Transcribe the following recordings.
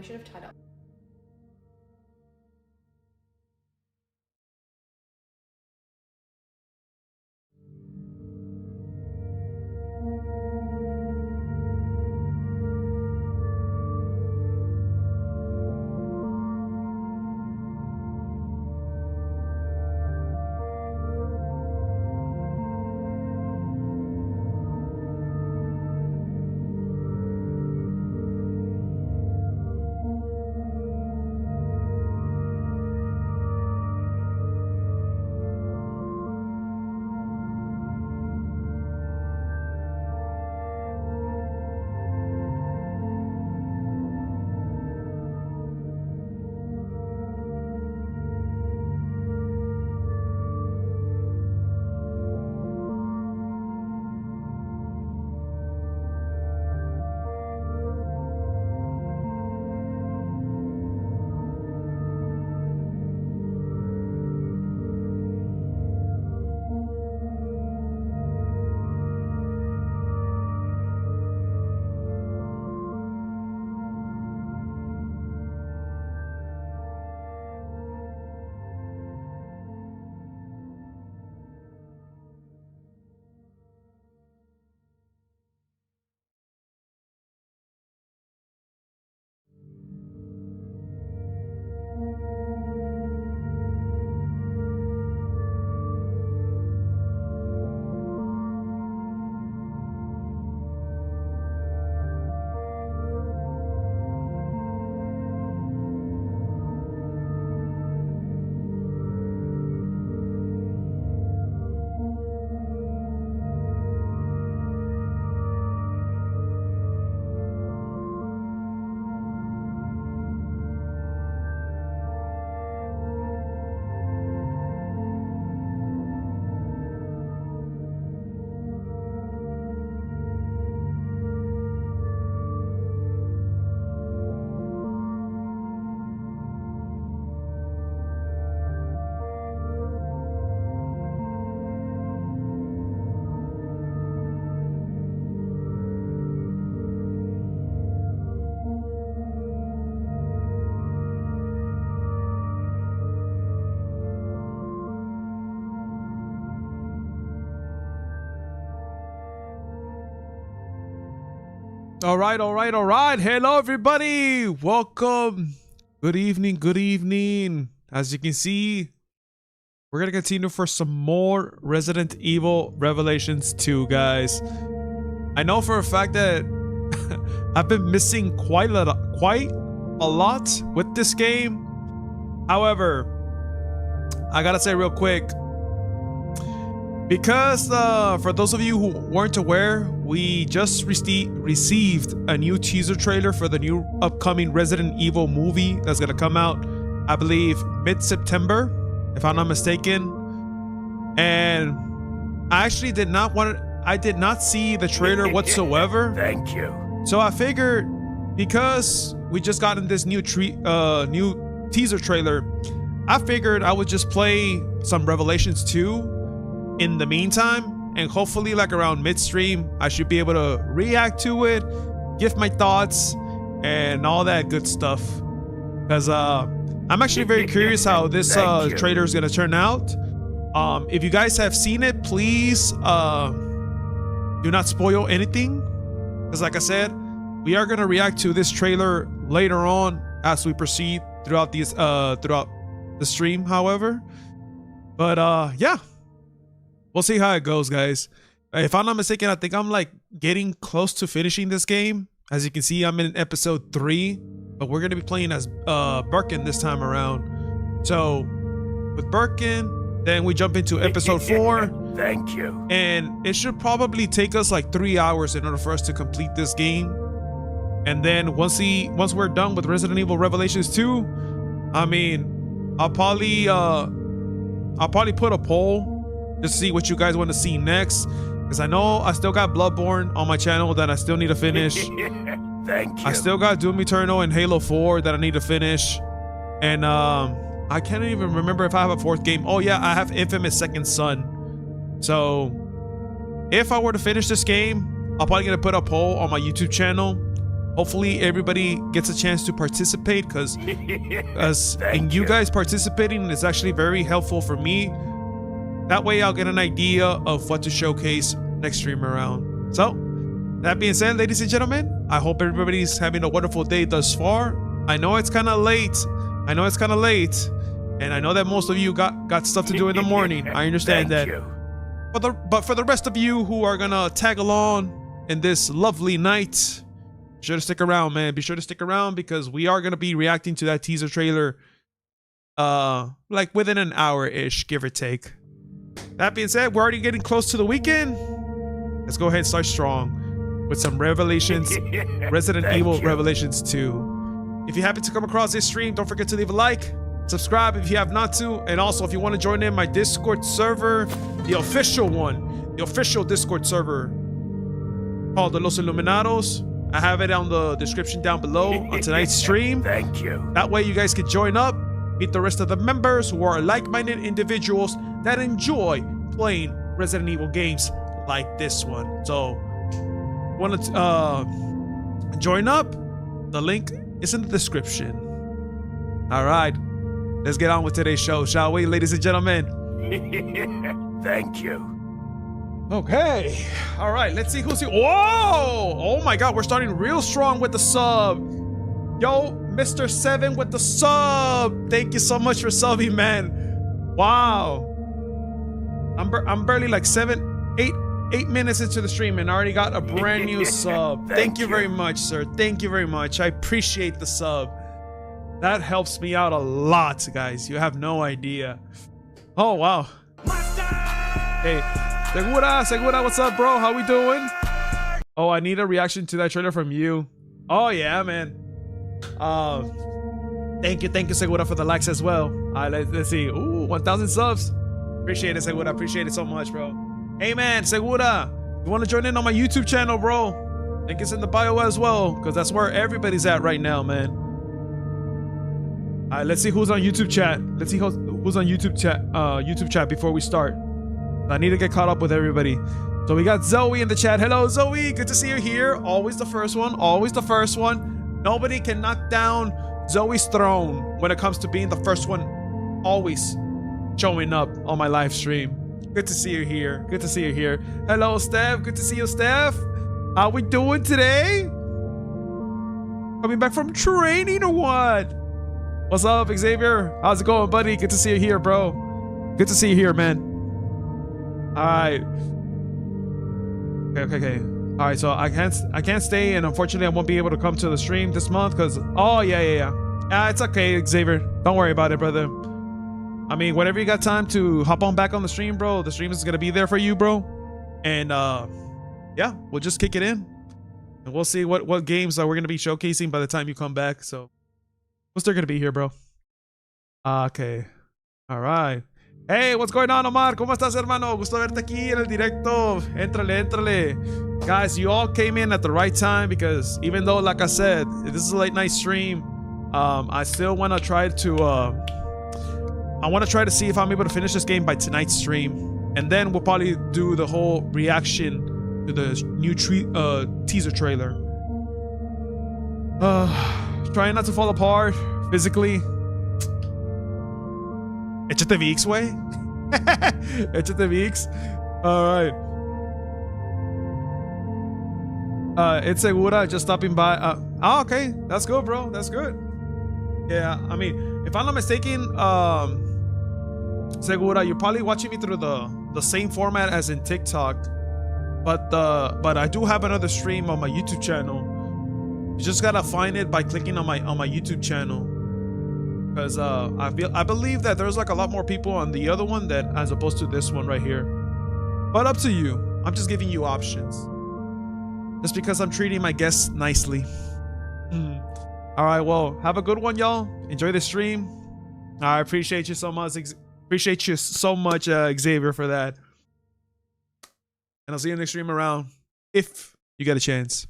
should have tied up. All right. Hello, everybody. Welcome. Good evening. As you can see, we're going to continue for some more Resident Evil Revelations 2, guys. I know for a fact that I've been missing quite a lot with this game. However, I got to say real quick, because for those of you who weren't aware, we just received a new teaser trailer for the new upcoming Resident Evil movie that's going to come out, I believe, mid-September, if I'm not mistaken. And I actually did not see the trailer whatsoever. Thank you. So I figured, because we just gotten this new teaser trailer, I figured I would just play some Revelations 2 in the meantime, and hopefully like around midstream I should be able to react to it, give my thoughts and all that good stuff, because I'm actually very curious how this trailer is gonna turn out. If you guys have seen it, please do not spoil anything, because like I said, we are gonna react to this trailer later on as we proceed throughout the stream, however. But yeah, we'll see how it goes, guys. If I'm not mistaken, I think I'm like getting close to finishing this game. As you can see, I'm in episode 3, but we're gonna be playing as Birkin this time around. So with Birkin, then we jump into episode 4. Thank you. And it should probably take us like 3 hours in order for us to complete this game. And then once we're done with Resident Evil Revelations 2, I mean, I'll probably put a poll to see what you guys want to see next, because I know I still got Bloodborne on my channel that I still need to finish. Thank you. I still got Doom Eternal and Halo 4 that I need to finish, and I can't even remember if I have a 4th game. Oh yeah, I have Infamous Second Son. So if I were to finish this game, I'm probably gonna put a poll on my YouTube channel Hopefully everybody gets a chance to participate, because you guys participating is actually very helpful for me. That way I'll get an idea of what to showcase next stream around. So that being said, ladies and gentlemen, I hope everybody's having a wonderful day thus far. I know it's kind of late. And I know that most of you got stuff to do in the morning. I understand that. But for the rest of you who are gonna tag along in this lovely night, be sure to stick around, man. Be sure to stick around, because we are gonna be reacting to that teaser trailer like within an hour-ish, give or take. That being said, we're already getting close to the weekend. Let's go ahead and start strong with some Revelations, Resident Evil Revelations 2. If you happen to come across this stream, don't forget to leave a like, subscribe if you have not to, and also if you want to join in my Discord server, the official one, the official Discord server called the Los Iluminados. I have it on the description down below on tonight's stream. Thank you. That way you guys can join up, meet the rest of the members who are like-minded individuals that enjoy playing Resident Evil games like this one. So, want to join up? The link is in the description. All right, let's get on with today's show, shall we, ladies and gentlemen? Thank you. Okay, all right, let's see who's here. Whoa! Oh my God, we're starting real strong with the sub. Yo, Mr. 7 with the sub. Thank you so much for subbing, man. Wow. I'm barely like 8 minutes into the stream and already got a brand new sub. Thank you very much, sir. Thank you very much. I appreciate the sub. That helps me out a lot, guys. You have no idea. Oh, wow. Hey, Segura, what's up, bro? How we doing? Oh, I need a reaction to that trailer from you. Oh, yeah, man. Thank you, Segura, for the likes as well. All right, let's see. Ooh, 1,000 subs. Appreciate it, Segura. Appreciate it so much, bro. Hey, man, Segura, you want to join in on my YouTube channel, bro? Link is in the bio as well, because that's where everybody's at right now, man. All right, let's see who's on YouTube chat. Let's see who's on YouTube chat before we start. I need to get caught up with everybody. So we got Zoe in the chat. Hello, Zoe. Good to see you here. Always the first one. Always the first one. Nobody can knock down Zoe's throne when it comes to being the first one. Always showing up on my live stream. Good to see you here. Good to see you here. Hello, Steph. Good to see you, Steph. How we doing today? Coming back from training or what? What's up, Xavier? How's it going, buddy? Good to see you here, bro. Good to see you here, man. All right. Okay. All right, so I can't stay, and unfortunately I won't be able to come to the stream this month because yeah, it's okay, Xavier. Don't worry about it, brother. I mean, whenever you got time to hop on back on the stream, bro, the stream is gonna be there for you, bro. And yeah, we'll just kick it in, and we'll see what games that we're gonna be showcasing by the time you come back. So we're still gonna be here, bro. Okay. All right. Hey, what's going on, Omar? ¿Cómo estás, hermano? Gusto verte aquí en el directo. Éntrale. Guys, you all came in at the right time because even though, like I said, this is a late night stream, I still want to try to, I want to try to see if I'm able to finish this game by tonight's stream. And then we'll probably do the whole reaction to the new teaser trailer. Trying not to fall apart physically. Échate VX, way. Échate VX. All right. It's Segura just stopping by. Okay. That's good, bro. That's good. Yeah, I mean, if I'm not mistaken, Segura, you're probably watching me through the same format as in TikTok, but I do have another stream on my YouTube channel. You just gotta find it by clicking on my YouTube channel. Because I believe that there's like a lot more people on the other one that as opposed to this one right here. But up to you. I'm just giving you options. Just because I'm treating my guests nicely. All right, well, have a good one, y'all. Enjoy the stream. I appreciate you so much. Appreciate you so much, Xavier, for that. And I'll see you next stream around if you get a chance.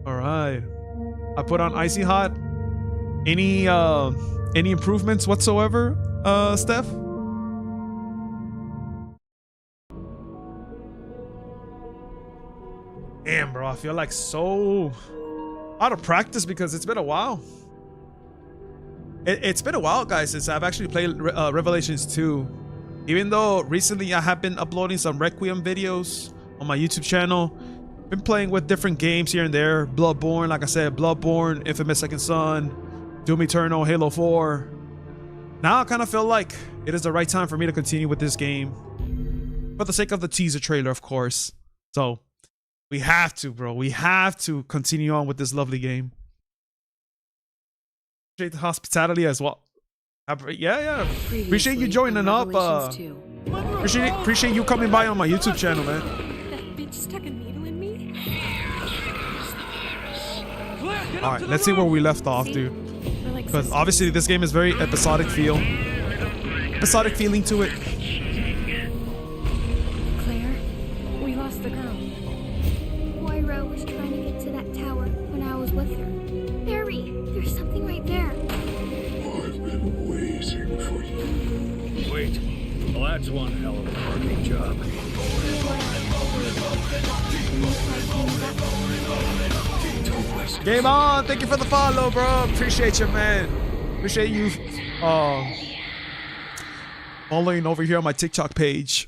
All right. I put on Icy Hot. Any improvements whatsoever, Steph? Damn, bro, I feel like so out of practice because it's been a while. It's been a while, guys, since I've actually played Revelations 2. Even though recently I have been uploading some Requiem videos on my YouTube channel. Been playing with different games here and there. Bloodborne, like I said, Bloodborne, Infamous Second Son, Doom Eternal, Halo 4. Now I kind of feel like it is the right time for me to continue with this game. For the sake of the teaser trailer, of course. So, we have to, bro. We have to continue on with this lovely game. Appreciate the hospitality as well. Yeah. Appreciate you joining up. Appreciate you coming by on my YouTube channel, man. That bitch stuck a needle in me. All right, let's see where we left off, dude. We're like Because sisters. obviously this game is very episodic episodic feeling to it. Claire, we lost the girl. Moira was trying to get to that tower when I was with her. Barry, there's something right there. I've been waiting for you. Wait. Well, that's one hell of a parking job. Game on. Thank you for the follow, bro. Appreciate you, man. Appreciate you following over here on my TikTok page.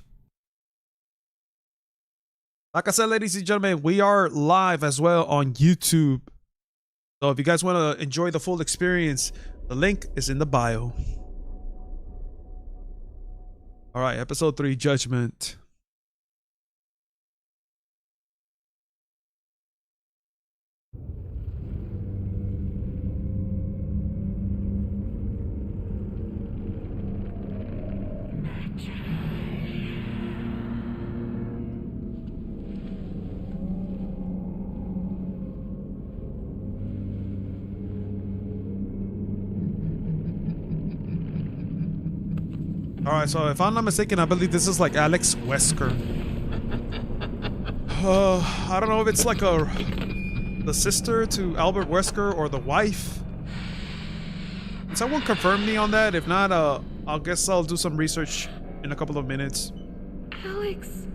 Like I said, ladies and gentlemen, we are live as well on YouTube. So if you guys want to enjoy the full experience, the link is in the bio. All right, episode 3, Judgment. All right, so if I'm not mistaken, I believe this is like Alex Wesker. I don't know if it's like the sister to Albert Wesker or the wife. Can someone confirm me on that? If not, I guess I'll do some research in a couple of minutes. Alex.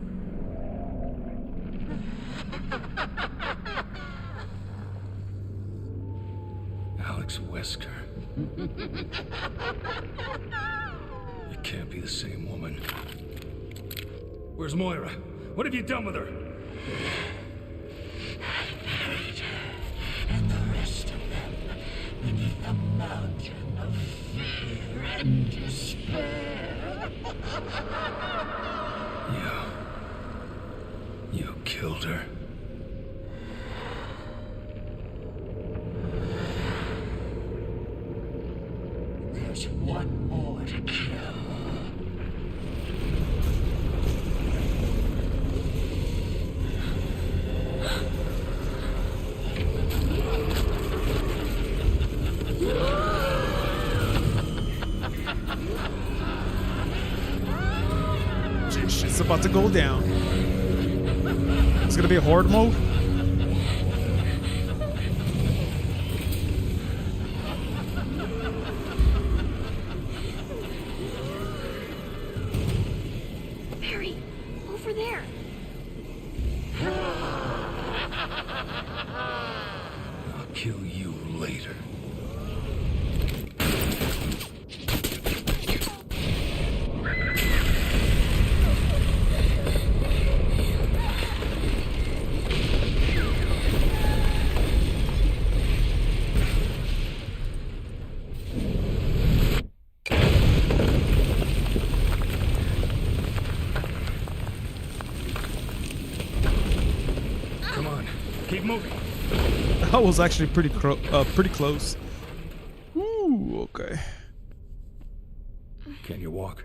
Alex Wesker. It can't be the same woman. Where's Moira? What have you done with her? And the rest of them beneath the mountain of fear and despair. You killed her. There's one more to kill. It's about to go down. It's gonna be a horde mode. Barry, over there. I'll kill you later. Come on, keep moving. That was actually pretty close. Ooh, okay. Can you walk?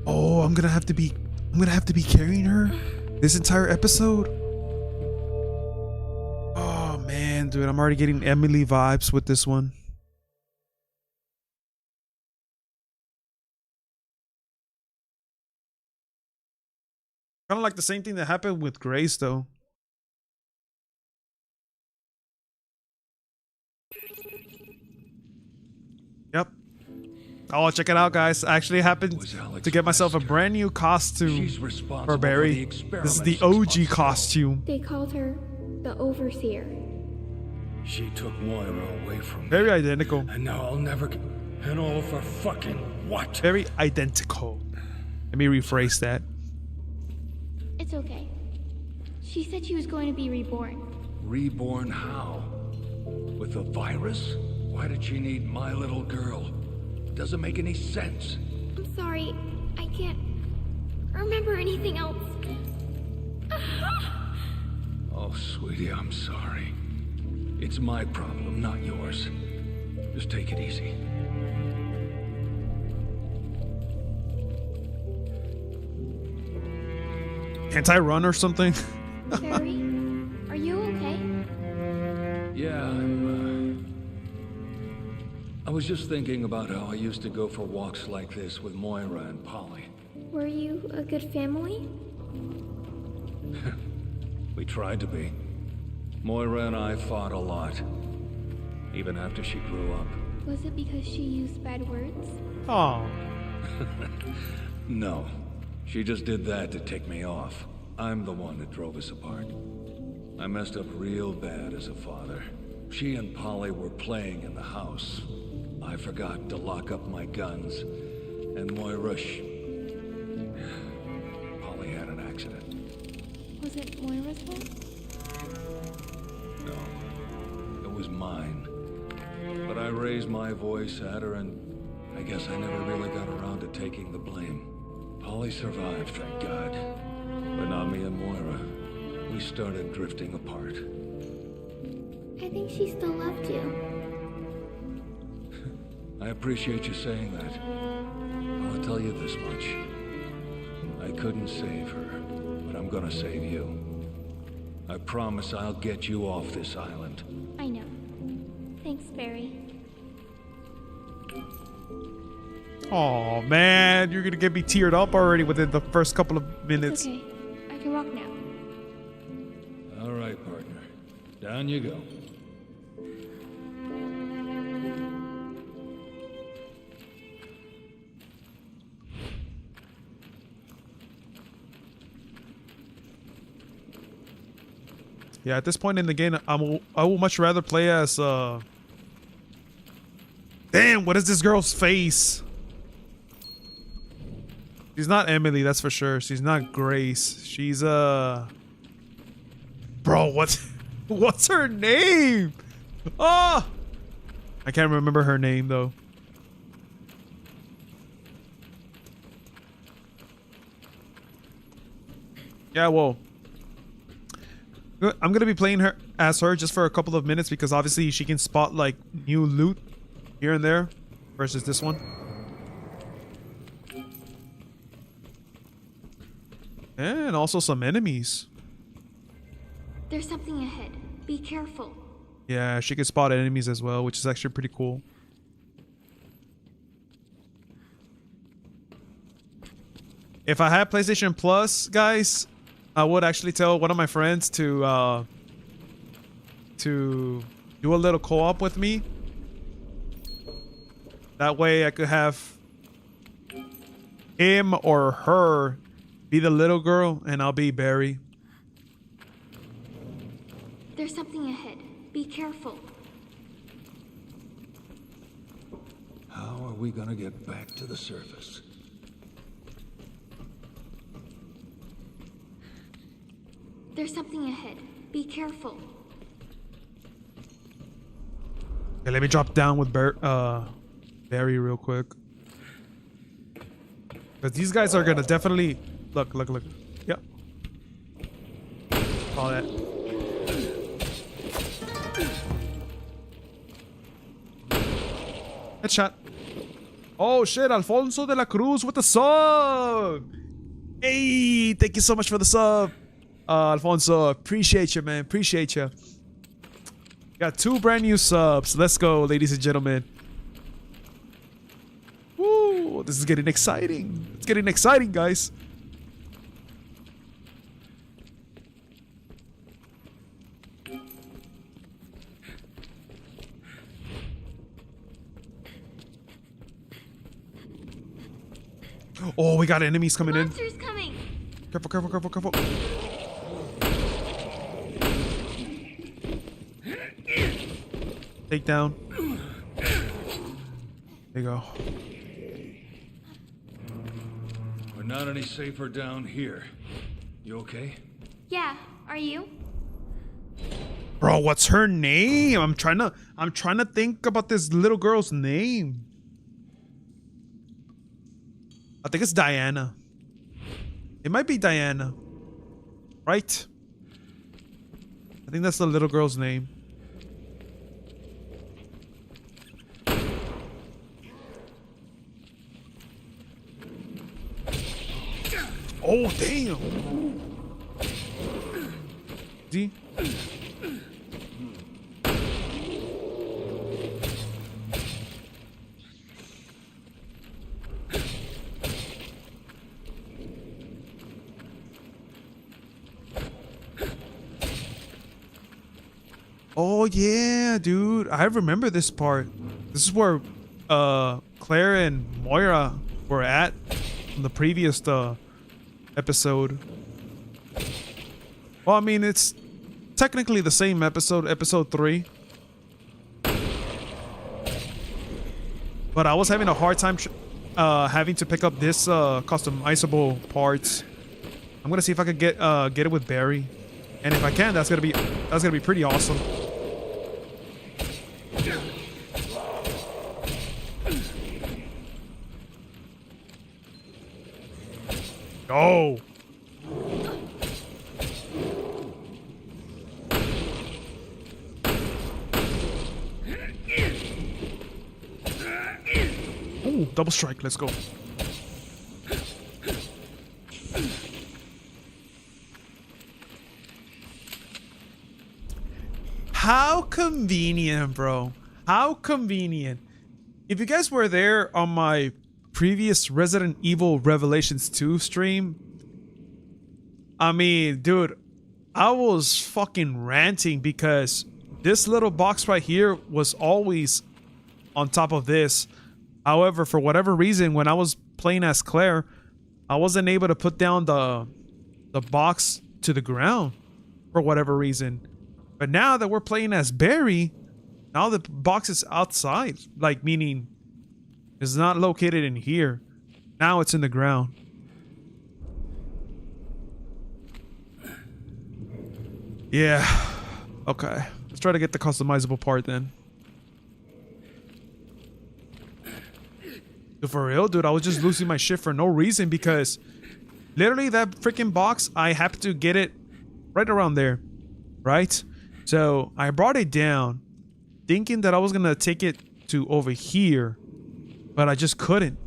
Oh, I'm gonna have to be carrying her this entire episode. Oh man, dude, I'm already getting Emily vibes with this one. Kind of like the same thing that happened with Grace, though. Yep. Oh, check it out, guys. I actually happened Was Alex to get myself a Lester. brand new costume She's responsible for for Barry. the This is the experiments OG 6 months ago. costume. They called her the Overseer. She took Moira away from me. Very identical. And now I'll never get... And all for fucking what? Very identical. Let me rephrase that. It's okay. She said she was going to be reborn. Reborn how? With a virus? Why did she need my little girl? Doesn't make any sense. I'm sorry. I can't remember anything else. Oh, sweetie, I'm sorry. It's my problem, not yours. Just take it easy. Can't I run or something? Barry, are you okay? Yeah, I was just thinking about how I used to go for walks like this with Moira and Polly. Were you a good family? We tried to be. Moira and I fought a lot. Even after she grew up. Was it because she used bad words? Oh. No. She just did that to tick me off. I'm the one that drove us apart. I messed up real bad as a father. She and Polly were playing in the house. I forgot to lock up my guns. And Moira, Polly had an accident. Was it Moira's fault? No, it was mine. But I raised my voice at her and I guess I never really got around to taking the blame. Polly survived, thank God. But not me and Moira. We started drifting apart. I think she still loved you. I appreciate you saying that. I'll tell you this much. I couldn't save her, but I'm gonna save you. I promise I'll get you off this island. I know. Thanks, Barry. Oh man, you're gonna get me teared up already within the first couple of minutes. It's okay. I can walk now. All right, partner. Down you go. Yeah, at this point in the game, I will much rather play as Damn, what is this girl's face? She's not Emily, that's for sure. She's not Grace. She's Bro, what's her name? Oh! I can't remember her name though. Yeah, well, I'm gonna be playing her as her just for a couple of minutes because obviously she can spot like new loot here and there versus this one. And also some enemies. There's something ahead. Be careful. Yeah, she can spot enemies as well, which is actually pretty cool. If I had PlayStation Plus, guys, I would actually tell one of my friends to do a little co-op with me. That way I could have him or her be the little girl and I'll be Barry. There's something ahead. Be careful. How are we gonna get back to the surface? There's something ahead. Be careful. Okay, let me drop down with Barry real quick. Because these guys are gonna definitely look. Yep. All that. Headshot. Oh shit, Alfonso de la Cruz with the sub. Hey, thank you so much for the sub. Alfonso, appreciate you, man. Appreciate you. Got 2 brand new subs. Let's go, ladies and gentlemen. Woo, this is getting exciting. It's getting exciting, guys. Oh, we got enemies coming in. Monsters coming. Careful, careful, careful, careful. Take down. There you go. We're not any safer down here. You okay? Yeah, are you? Bro, what's her name? I'm trying to think about this little girl's name. I think it's Diana. It might be Diana. Right? I think that's the little girl's name. Oh, damn. See? Oh yeah, dude. I remember this part. This is where Claire and Moira were at in the previous episode. Well, I mean, it's technically the same episode, episode 3. But I was having a hard time having to pick up this customizable parts. I'm gonna see if I could get it with Barry, and if I can, that's gonna be pretty awesome. Oh. Ooh, double strike, let's go. How convenient, bro. How convenient. If you guys were there on my previous Resident Evil Revelations 2 stream, I mean, dude, I was fucking ranting because this little box right here was always on top of this. However, for whatever reason, when I was playing as Claire, I wasn't able to put down the box to the ground for whatever reason. But now that we're playing as Barry, now the box is outside, like meaning it's not located in here. Now it's in the ground. Yeah. Okay. Let's try to get the customizable part then. For real, dude, I was just losing my shit for no reason because literally that freaking box, I have to get it right around there, right? So I brought it down thinking that I was gonna take it to over here, but I just couldn't.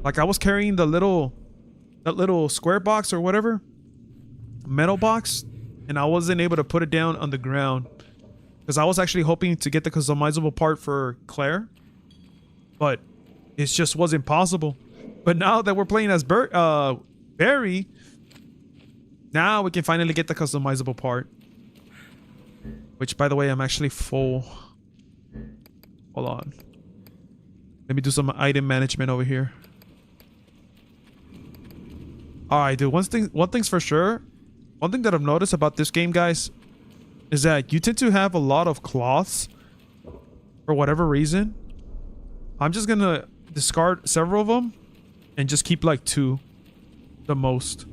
Like I was carrying that little square box or whatever, metal box, and I wasn't able to put it down on the ground because I was actually hoping to get the customizable part for Claire, but it just wasn't possible. But now that we're playing as Barry, now we can finally get the customizable part. Which, by the way, I'm actually full. Hold on. Let me do some item management over here. Alright, dude. One thing's for sure. One thing that I've noticed about this game, guys, is that you tend to have a lot of cloths for whatever reason. I'm just gonna discard several of them and just keep like 2 the most.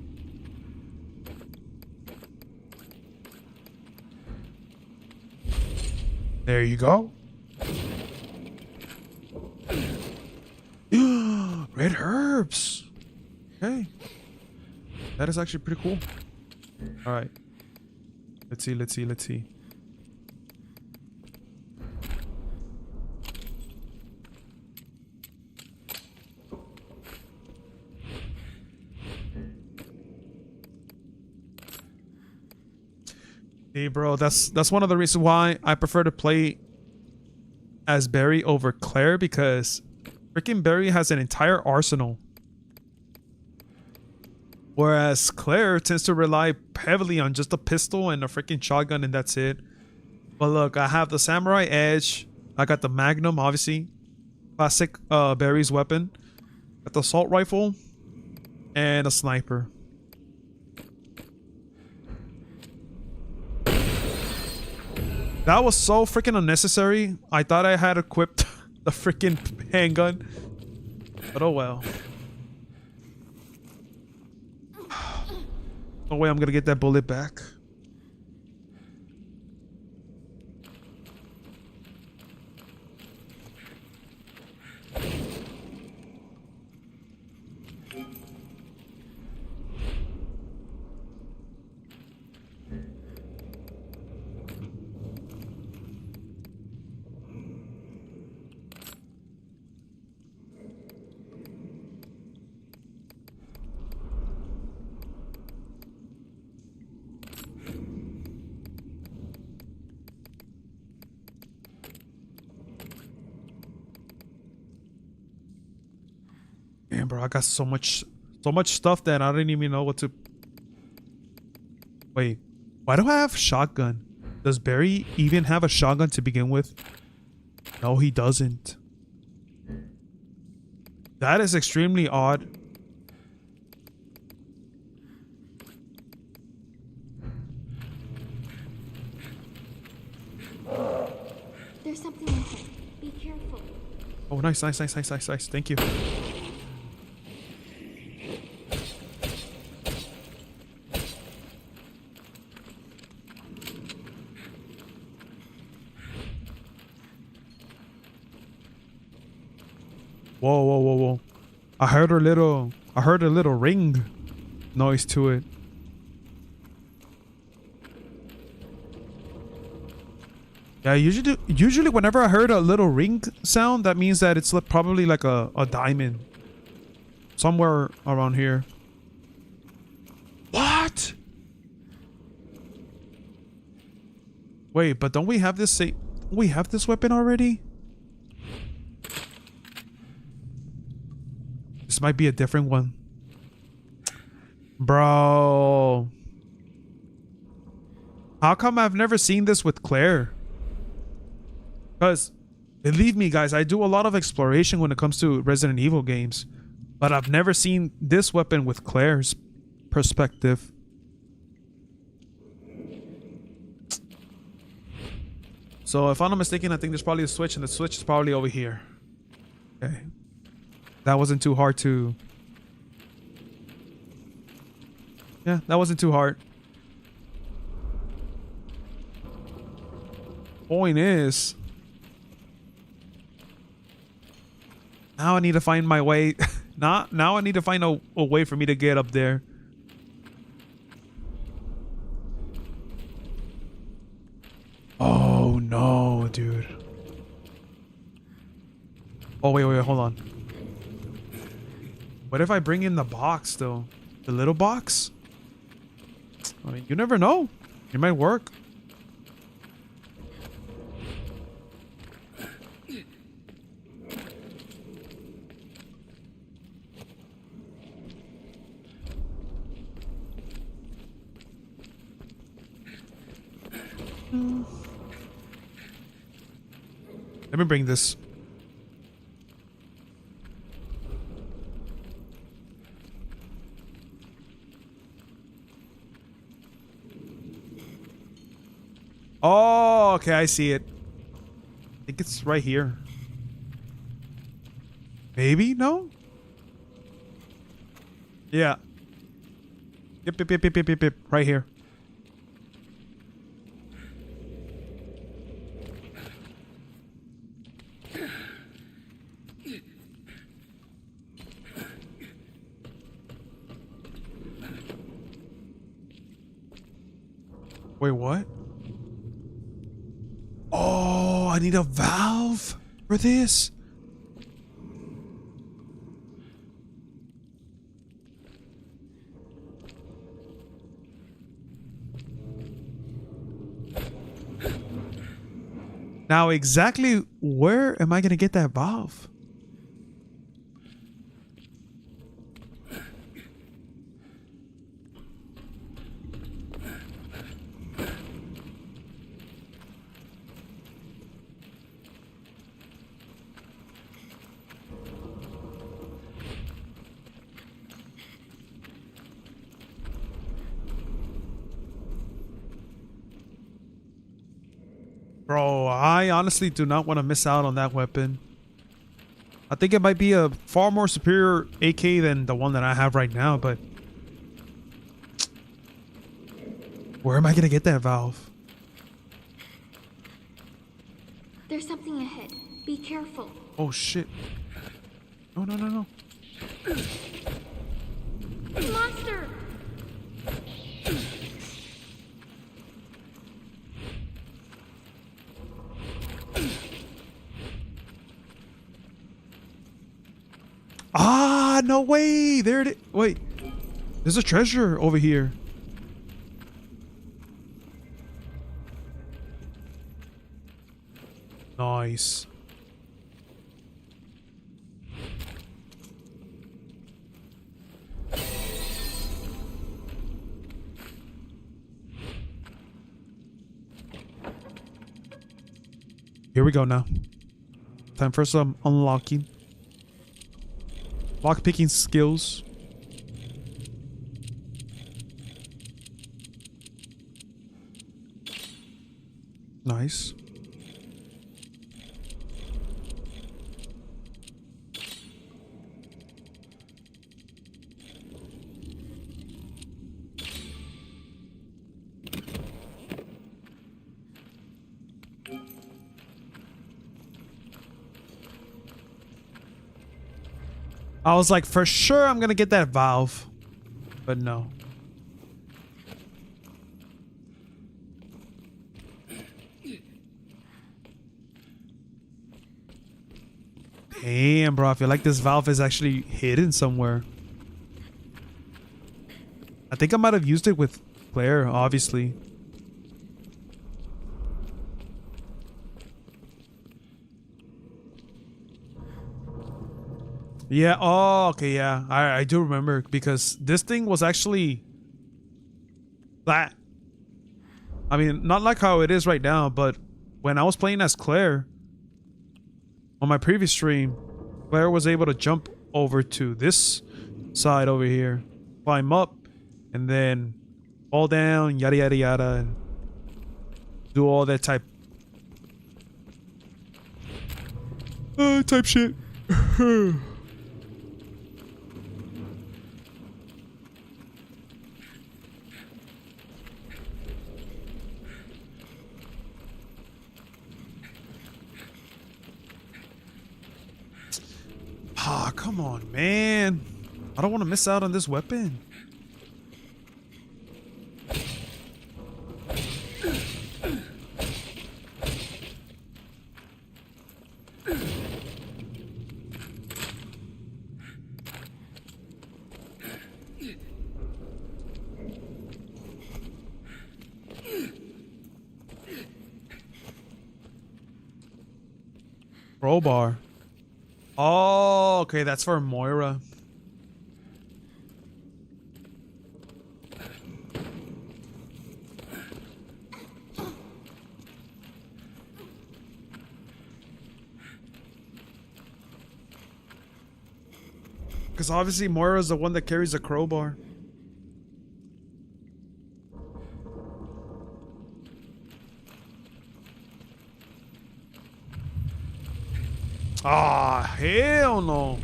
There you go. Red herbs. Okay. That is actually pretty cool. All right. Let's see. Hey, bro, that's one of the reasons why I prefer to play as Barry over Claire, because freaking Barry has an entire arsenal, whereas Claire tends to rely heavily on just a pistol and a freaking shotgun, and that's it. But look, I have the Samurai Edge, I got the Magnum, obviously, classic Barry's weapon, got the assault rifle, And a sniper. That was so freaking unnecessary. I thought I had equipped the freaking handgun. But oh well. Oh wait, I'm gonna get that bullet back. Man, bro, I got so much stuff that I didn't even know what to. Wait, why do I have shotgun? Does Barry even have a shotgun to begin with? No, he doesn't. That is extremely odd. There's something ahead. Be careful. Oh, nice. Thank you. Whoa. I heard a little ring noise to it. Yeah, usually whenever I heard a little ring sound, that means that it's probably like a diamond. Somewhere around here. What? Wait, but don't we have this we have this weapon already? This might be a different one. Bro. How come I've never seen this with Claire? Because, believe me guys, I do a lot of exploration when it comes to Resident Evil games. But I've never seen this weapon with Claire's perspective. So if I'm not mistaken, I think there's probably a switch, and the switch is probably over here. Okay. That wasn't too hard to... Yeah, that wasn't too hard. Point is... Now I need to find my way... now I need to find a way for me to get up there. Oh no, dude. Oh wait, hold on. What if I bring in the box though? The little box? I mean, you never know. It might work. Let me bring this. Oh, okay, I see it. I think it's right here. Maybe? No? Yeah. Yep. Right here. Wait, what? Oh, I need a valve for this. Now, exactly where am I going to get that valve? Bro, I honestly do not want to miss out on that weapon. I think it might be a far more superior AK than the one that I have right now, but where am I gonna get that valve? There's something ahead. Be careful. Oh shit. No, no, no, no. Monster! Ah, no way. There it is. Wait. There's a treasure over here. Nice. Here we go now. Time for some unlocking. Lockpicking skills. Nice. I was like, for sure I'm gonna get that valve. But no. Damn, bro. I feel like this valve is actually hidden somewhere. I think I might have used it with Claire, obviously. Yeah, oh, okay, yeah. I do remember because this thing was actually that. I mean, not like how it is right now, but when I was playing as Claire on my previous stream, Claire was able to jump over to this side over here, climb up, and then fall down, yada yada yada, and do all that type shit. Ah, come on, man. I don't want to miss out on this weapon. Crowbar. Oh, okay, that's for Moira. Because obviously Moira's the one that carries the crowbar. Ah, hell no.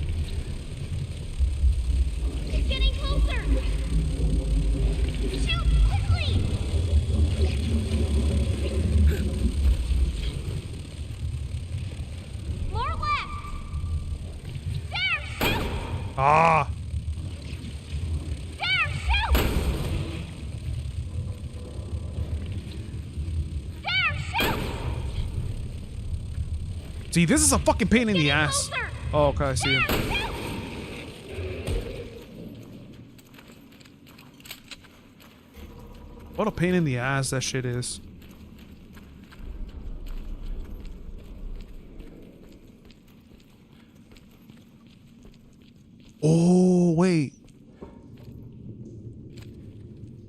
It's getting closer! Shoot quickly! More left! There, shoot! Ah. There, shoot! There, shoot! See, this is a fucking pain in the ass. Closer! Oh, okay, I see him. There, shoot! What a pain in the ass that shit is. Oh, wait.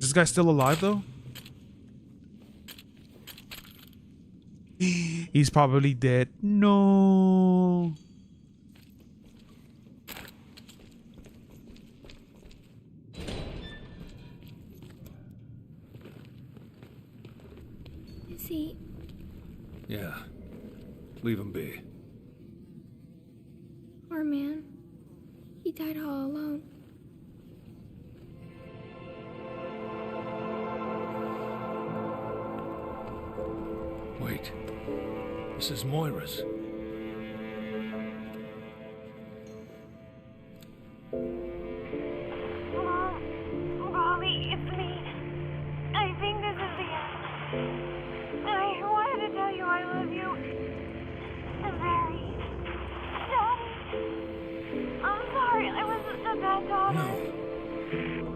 This guy's still alive, though? He's probably dead. No. Is he... Yeah, Leave him be. Poor man. He died all alone. Wait. This is Moira's. Molly, it's me. I think this is the end. I wanted to tell you I love you. Very. Daddy. I'm sorry, I was a bad daughter. No.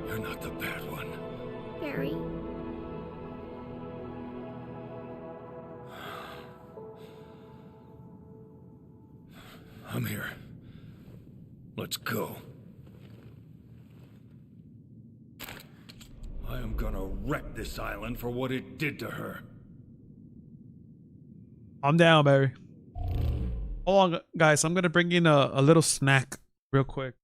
You're not the bad one. Barry. I'm here. Let's go. I am gonna wreck this island for what it did to her. I'm down, Barry. Hold on, guys. I'm gonna bring in a little snack real quick.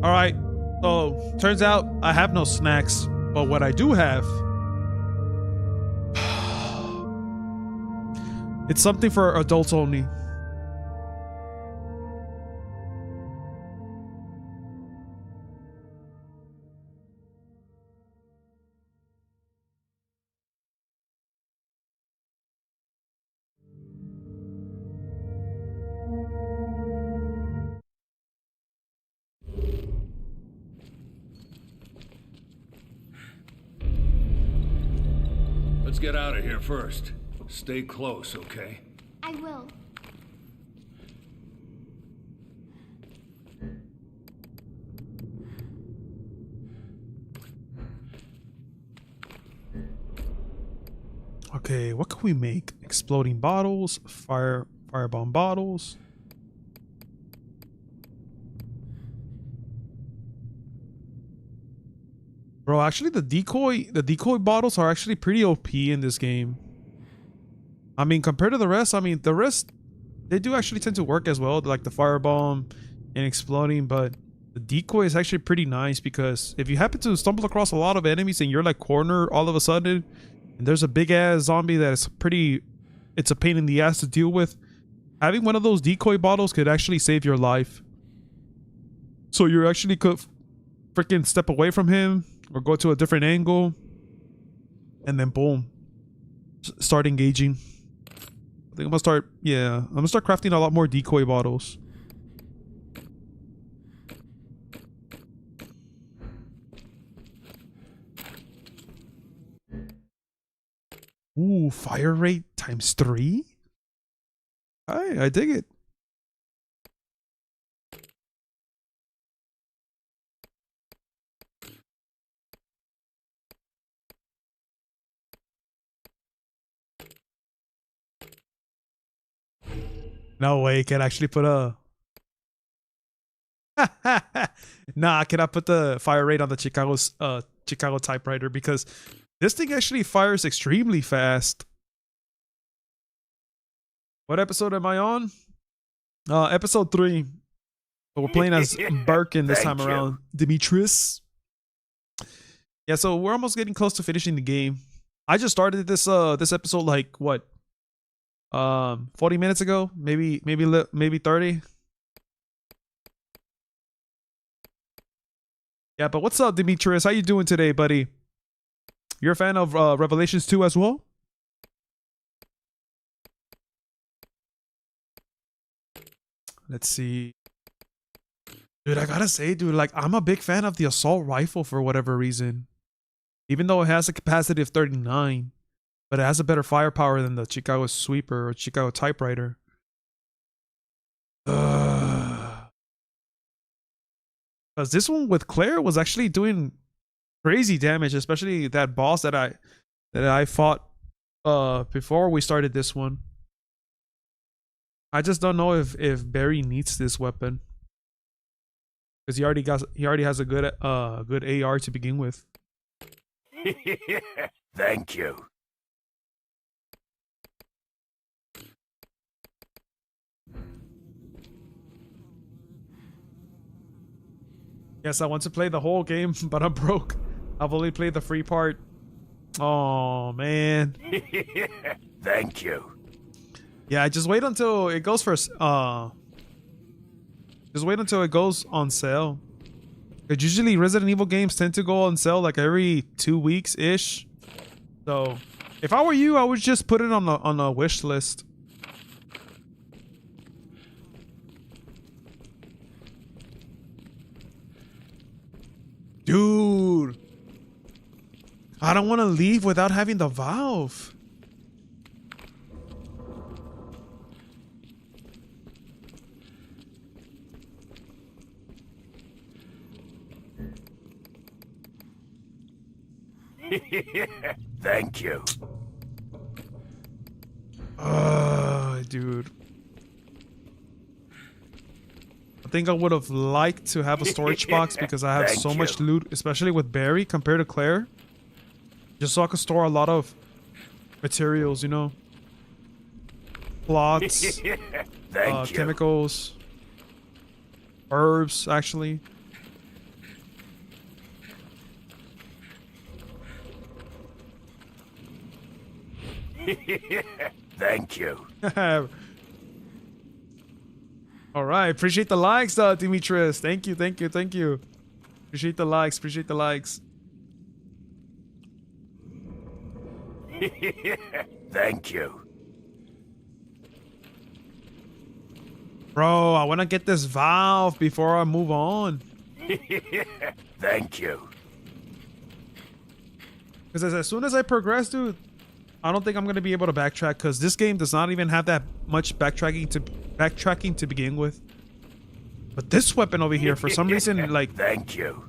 All right. So turns out I have no snacks, but what I do have, it's something for adults only. Let's get out of here first. Stay close, okay? I will. Okay, what can we make? Exploding bottles, firebomb bottles. Bro, actually the decoy bottles are actually pretty OP in this game. I mean, compared to the rest, I mean, the rest, they do actually tend to work as well, like the firebomb and exploding, but the decoy is actually pretty nice because if you happen to stumble across a lot of enemies and you're like cornered all of a sudden, and there's a big ass zombie that is it's a pain in the ass to deal with, having one of those decoy bottles could actually save your life. So you actually could freaking step away from him or go to a different angle and then boom, start engaging. I think I'm gonna start crafting a lot more decoy bottles. Ooh, fire rate ×3. I dig it. No way, you can actually put a nah, I cannot put the fire rate on the Chicago typewriter because this thing actually fires extremely fast. What episode am I on? Episode 3. But we're playing as Birkin this time around. Demetrius. Yeah, so we're almost getting close to finishing the game. I just started this episode like what? 40 minutes ago, maybe 30. Yeah, but what's up, Demetrius? How you doing today, buddy? You're a fan of Revelations 2 as well? Let's see. Dude, I gotta say, dude, like, I'm a big fan of the assault rifle for whatever reason. even though it has a capacity of 39, but it has a better firepower than the Chicago Sweeper or Chicago Typewriter. Because this one with Claire was actually doing crazy damage, especially that boss that I fought before we started this one. I just don't know if Barry needs this weapon, because he already has a good AR to begin with. Thank you. Yes, I want to play the whole game, but I'm broke. I've only played the free part. Oh man. Thank you. Yeah, just wait until it goes for just wait until it goes on sale. Because usually Resident Evil games tend to go on sale like every 2 weeks ish. So if I were you, I would just put it on a wish list. Dude, I don't want to leave without having the valve. Thank you. Dude. I think I would have liked to have a storage box because I have Thank so much you. loot, especially with Barry compared to Claire. Just so I could store a lot of materials, you know. Plots, Thank you. chemicals, herbs, actually. Thank you. All right, appreciate the likes, Demetrius. Thank you. Appreciate the likes. Thank you. Bro, I want to get this valve before I move on. Thank you. Because as soon as I progress, dude, I don't think I'm going to be able to backtrack, because this game does not even have that much backtracking to begin with. But this weapon over here, for some reason, like, Thank you.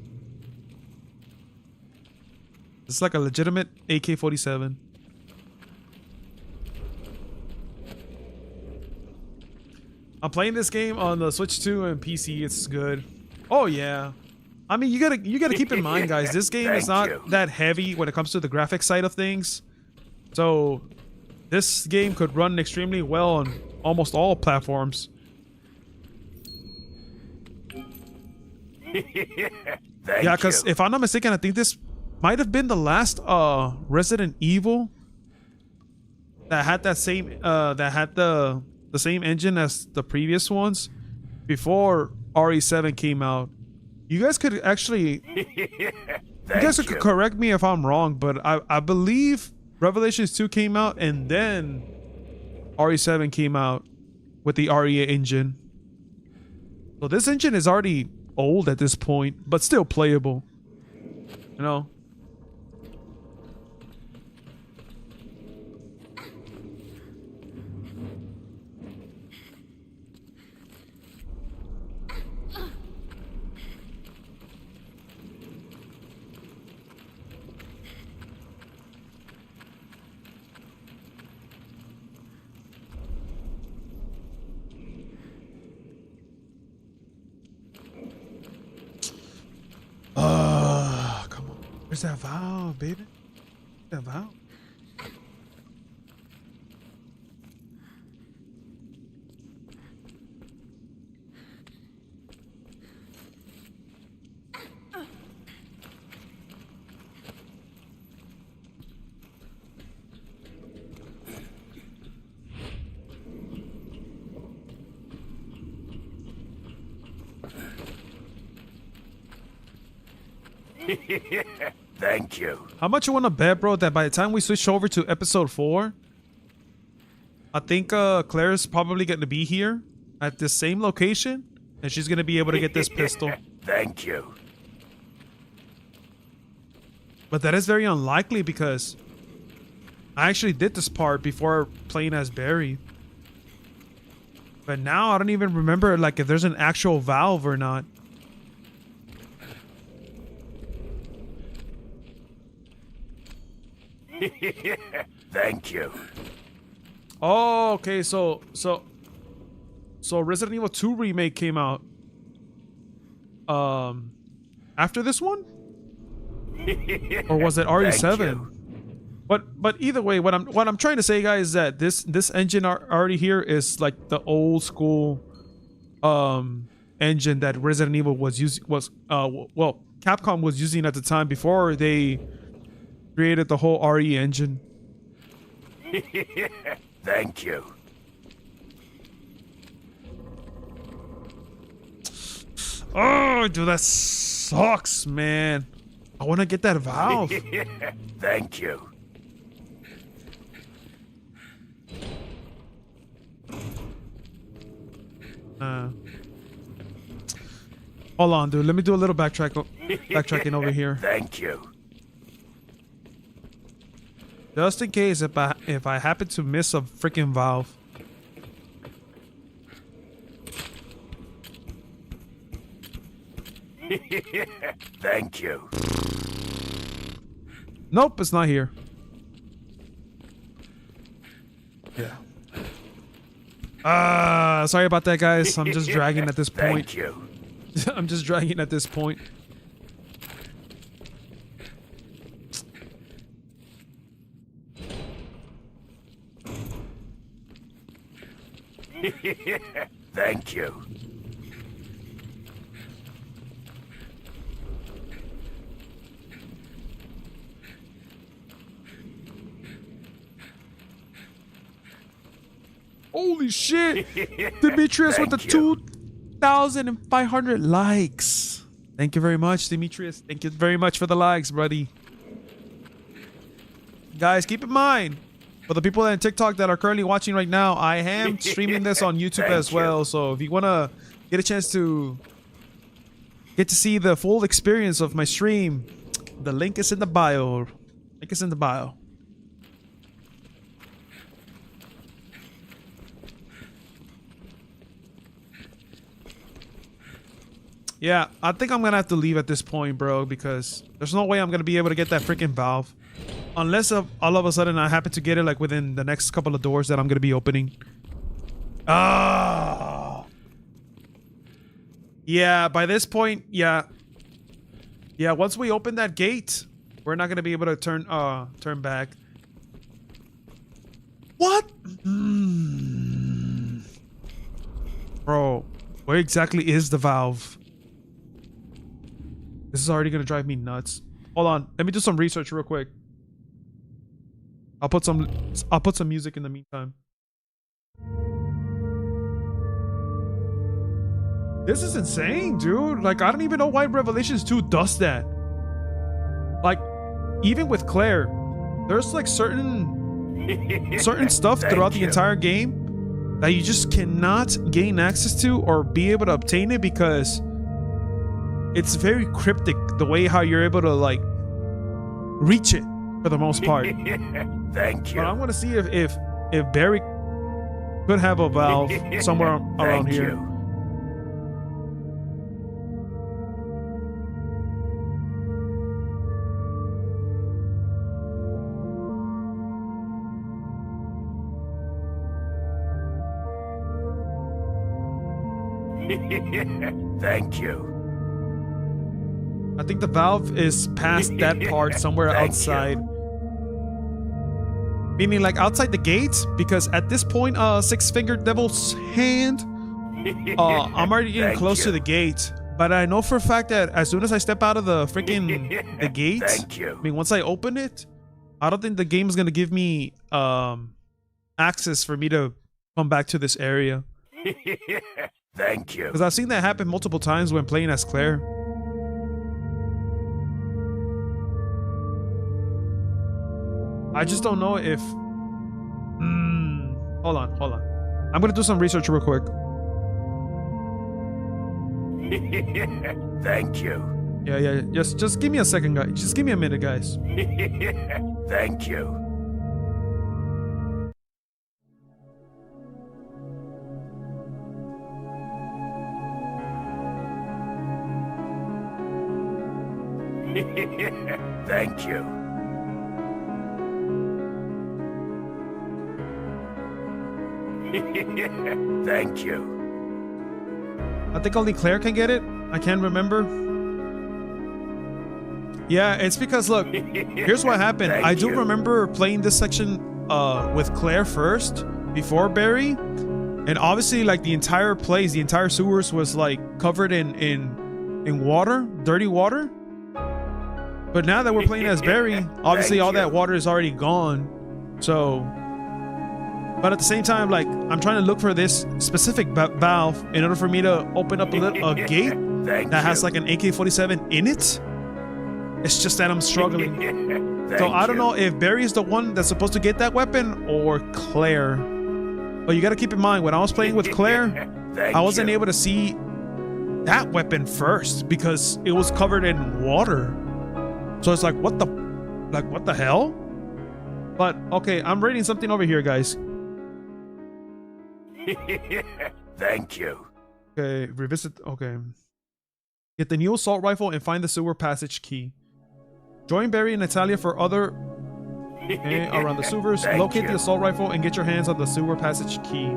it's like a legitimate AK-47. I'm playing this game on the Switch 2 and PC. It's good. Oh yeah. I mean, you gotta keep in mind, guys, this game is Thank not you. that heavy when it comes to the graphics side of things. So this game could run extremely well on almost all platforms. Thank Yeah, because you. if I'm not mistaken, I think this might have been the last Resident Evil that had the same engine as the previous ones before RE7 came out. You guys could actually Thank could correct me if I'm wrong, but I believe Revelations 2 came out and then RE7 came out with the RE engine. So this engine is already old at this point, but still playable. You know? Come on. Where's that valve, baby? That valve? Thank you. How much you want to bet, bro, that by the time we switch over to episode 4, I think Claire's probably going to be here at the same location, and she's going to be able to get this pistol. Thank you. But that is very unlikely because I actually did this part before playing as Barry. But now I don't even remember like if there's an actual valve or not. Thank you. Oh, okay, so Resident Evil 2 remake came out after this one? Or was it RE7? But either way, what I'm trying to say, guys, is that this engine already here is like the old school engine that Resident Evil was well, Capcom was using at the time before they created the whole RE engine. Thank you. Oh, dude, that sucks, man. I want to get that valve. Thank you. Hold on, dude. Let me do a little backtracking over here. Thank you. Just in case if I happen to miss a freaking valve. Thank you. Nope, it's not here. Yeah. Sorry about that, guys. I'm just dragging at this point. Thank you. I'm just dragging at this point. Thank you. Holy shit! Demetrius with the 2,500 likes. Thank you very much, Demetrius. Thank you very much for the likes, buddy. Guys, keep in mind, for the people on TikTok that are currently watching right now, I am streaming this on YouTube as well. So if you want to get a chance to get to see the full experience of my stream, the link is in the bio. Link is in the bio. Yeah, I think I'm going to have to leave at this point, bro, because there's no way I'm going to be able to get that freaking valve. Unless all of a sudden I happen to get it like within the next couple of doors that I'm going to be opening. Ah. Yeah, by this point, yeah. Yeah, once we open that gate, we're not going to be able to turn back. What? Bro, where exactly is the valve? This is already gonna drive me nuts. Hold on, let me do some research real quick. I'll put some music in the meantime. This is insane, dude. Like, I don't even know why Revelations 2 does that. Like, even with Claire, there's like certain stuff throughout the entire game that you just cannot gain access to or be able to obtain it because it's very cryptic the way how you're able to like reach it for the most part. Thank you. But I want to see if Barry could have a valve somewhere around here. You. Thank you. I think the valve is past that part somewhere outside. Meaning like outside the gate, because at this point, Six-Fingered Devil's Hand, I'm already getting close to the gate. But I know for a fact that as soon as I step out of the freaking the gate, I mean, once I open it, I don't think the game is gonna give me access for me to come back to this area. Thank you. Because I've seen that happen multiple times when playing as Claire. I just don't know if... Hold on. I'm going to do some research real quick. Thank you. Yeah. Just give me a second, guys. Just give me a minute, guys. Thank you. Thank you. Thank you. I think only Claire can get it. I can't remember. Yeah, it's because look, here's what happened. Thank I do you. remember playing this section with Claire first before Barry, and obviously like the entire place, the entire sewers was like covered in water, dirty water. But now that we're playing as Barry, obviously Thank all that you. water is already gone. So, but at the same time, like I'm trying to look for this specific valve in order for me to open up a gate Thank that has you. like an AK-47 in it. It's just that I'm struggling. So Thank I don't you. know if Barry is the one that's supposed to get that weapon or Claire. But you got to keep in mind, when I was playing with Claire, Thank I wasn't you. able to see that weapon first because it was covered in water. So it's like, what the hell? But okay, I'm reading something over here, guys. Thank you. Okay, revisit. Okay. Get the new assault rifle and find the sewer passage key. Join Barry and Natalia for other around the sewers. Thank Locate the you. assault rifle and get your hands on the sewer passage key.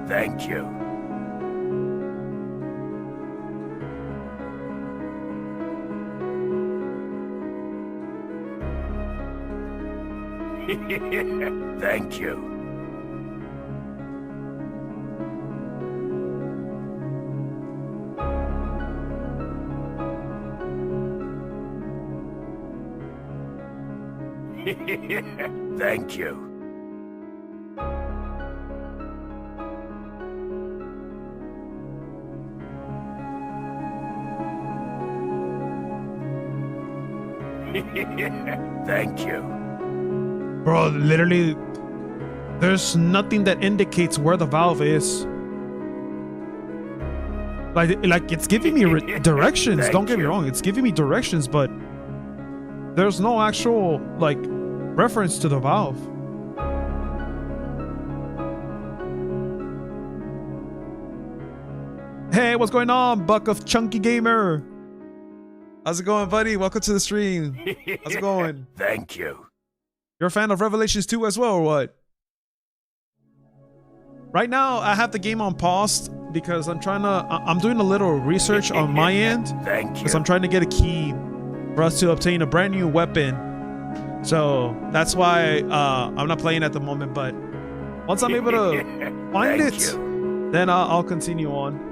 Thank you. Thank you. Thank you. Thank you. Bro, literally, there's nothing that indicates where the valve is. Like it's giving me directions. Thank Don't get me you. wrong, it's giving me directions, but there's no actual like reference to the valve. Hey, what's going on, Buck of Chunky Gamer? How's it going, buddy? Welcome to the stream. How's it going? Thank you. You're a fan of Revelations 2 as well, or what? Right now, I have the game on pause because I'm doing a little research on my end Thank you. because I'm trying to get a key for us to obtain a brand new weapon. So that's why I'm not playing at the moment. But once I'm able to find Thank it, you. then I'll continue on.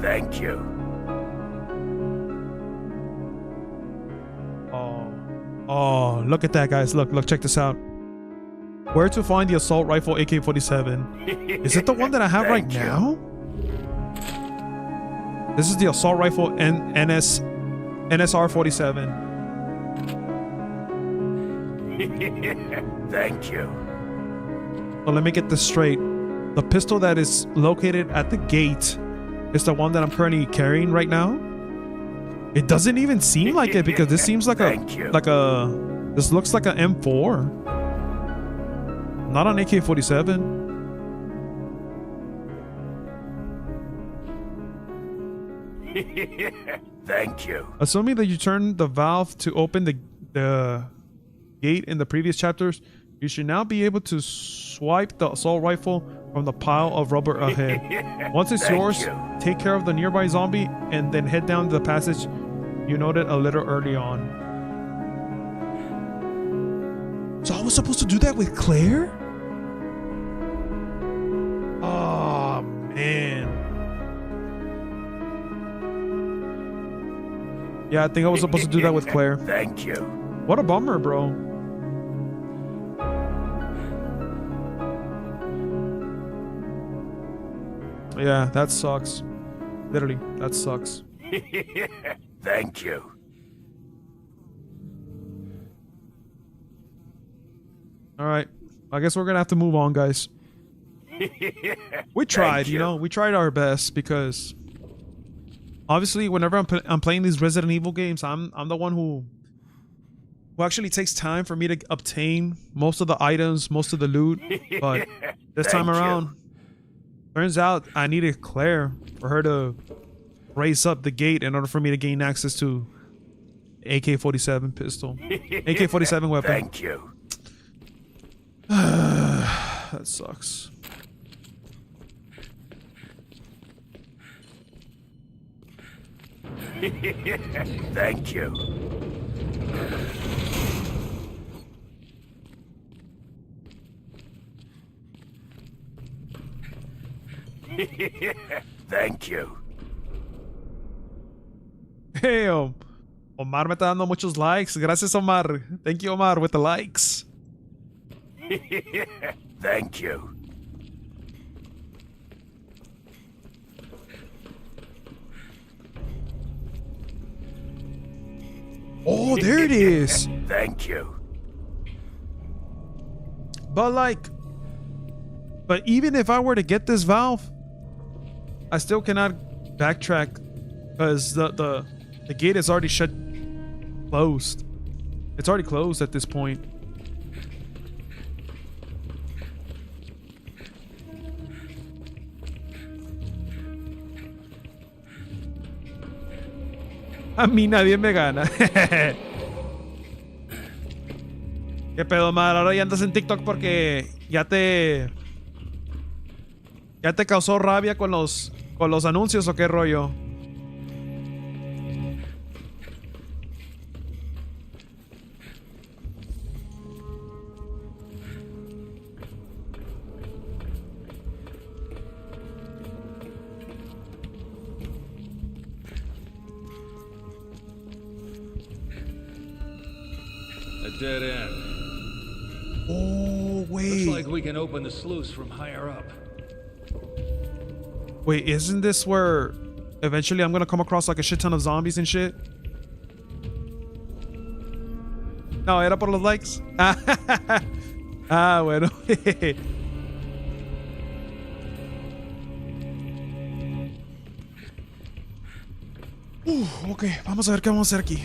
Thank you. Oh, look at that, guys. Look, check this out. Where to find the assault rifle AK-47? Is it the one that I have right Thank you. now? This is the assault rifle NSR 47. Thank you. So let me get this straight. The pistol that is located at the gate is the one that I'm currently carrying right now. It doesn't even seem like it because this seems like Thank you. this looks like an M4. Not an AK-47. Thank you. Assuming that you turn the valve to open the gate in the previous chapters, you should now be able to swipe the assault rifle from the pile of rubber ahead. Once it's Thank yours, you. take care of the nearby zombie and then head down the passage you noted a little early on. So I was supposed to do that with Claire? Oh, man. Yeah, I think I was supposed to do that with Claire. Thank you. What a bummer, bro. Yeah, that sucks. Literally, that sucks. Thank you. All right. I guess we're gonna have to move on, guys. We tried, you know, we tried our best because obviously, whenever I'm playing these Resident Evil games, I'm the one who actually takes time for me to obtain most of the items, most of the loot. But this time around, turns out I needed Claire for her to raise up the gate in order for me to gain access to AK-47 pistol, AK-47 weapon. Thank you. That sucks. Thank you. Thank you. Hey, Omar me está dando muchos likes. Gracias, Omar. Thank you, Omar, with the likes. Thank you. Oh, there it is. Thank you. But even if I were to get this valve, I still cannot backtrack because the gate is already closed. It's already closed at this point. A mí nadie me gana. ¿Qué pedo, Mar? Ahora ya andas en TikTok porque ya te causó rabia con los anuncios o qué rollo. A dead end. Oh, wait. Looks like we can open the sluice from higher up. Wait, isn't this where eventually I'm gonna come across like a shit ton of zombies and shit? No, era por los likes. Ah, bueno. Ok, vamos a ver qué vamos a hacer aquí.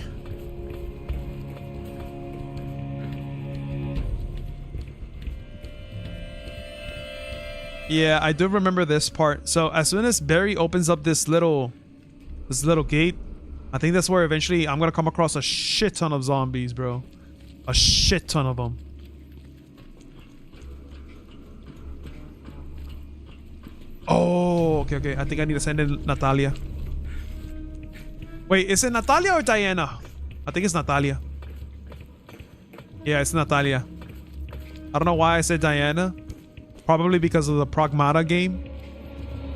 Yeah, I do remember this part. So as soon as Barry opens up this little gate, I think that's where eventually I'm gonna come across a shit ton of zombies, bro. A shit ton of them. Oh, okay. I think I need to send in Natalia. Wait, is it Natalia or Diana? I think it's Natalia. Yeah, it's Natalia. I don't know why I said Diana. Probably because of the Pragmata game.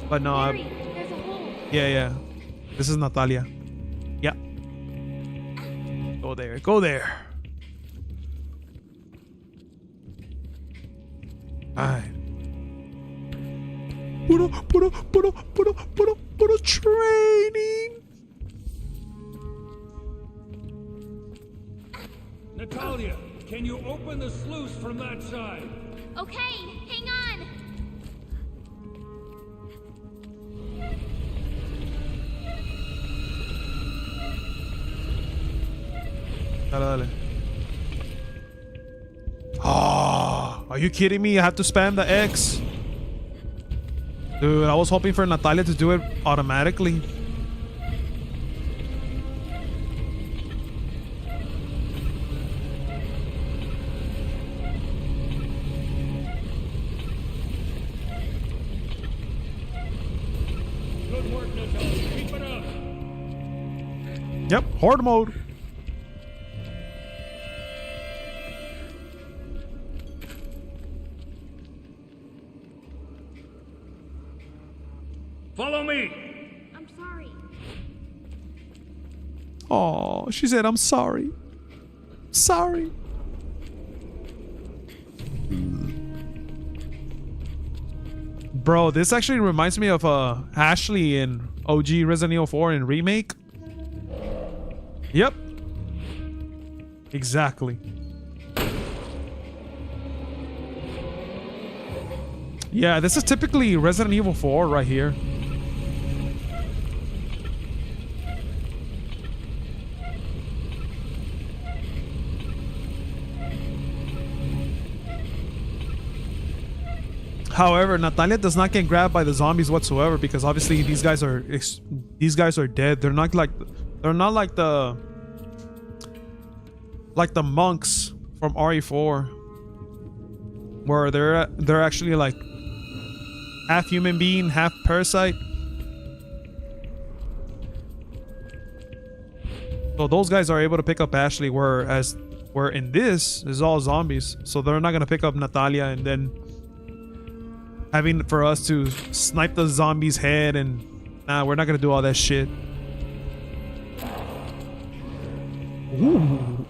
But no, Barry, there's a hole. yeah. This is Natalia. Yeah. Go there. Go there. Alright. Put a training. Natalia, can you open the sluice from that side? Okay, hang on. Dale. Ah, are you kidding me? I have to spam the X. Dude, I was hoping for Natalia to do it automatically. Good work, Natalia. Keep it up. Yep, horde mode. Follow me. I'm sorry. Oh, she said, I'm sorry. Sorry. Bro, this actually reminds me of Ashley in OG Resident Evil 4 and Remake. Yep. Exactly. Yeah, this is typically Resident Evil 4 right here. However, Natalia does not get grabbed by the zombies whatsoever because obviously these guys are dead. They're not like the monks from RE4, where they're actually like half human being, half parasite. So those guys are able to pick up Ashley, whereas in this is all zombies. So they're not gonna pick up Natalia and then having for us to snipe the zombie's head, and nah, we're not gonna do all that shit. Ooh.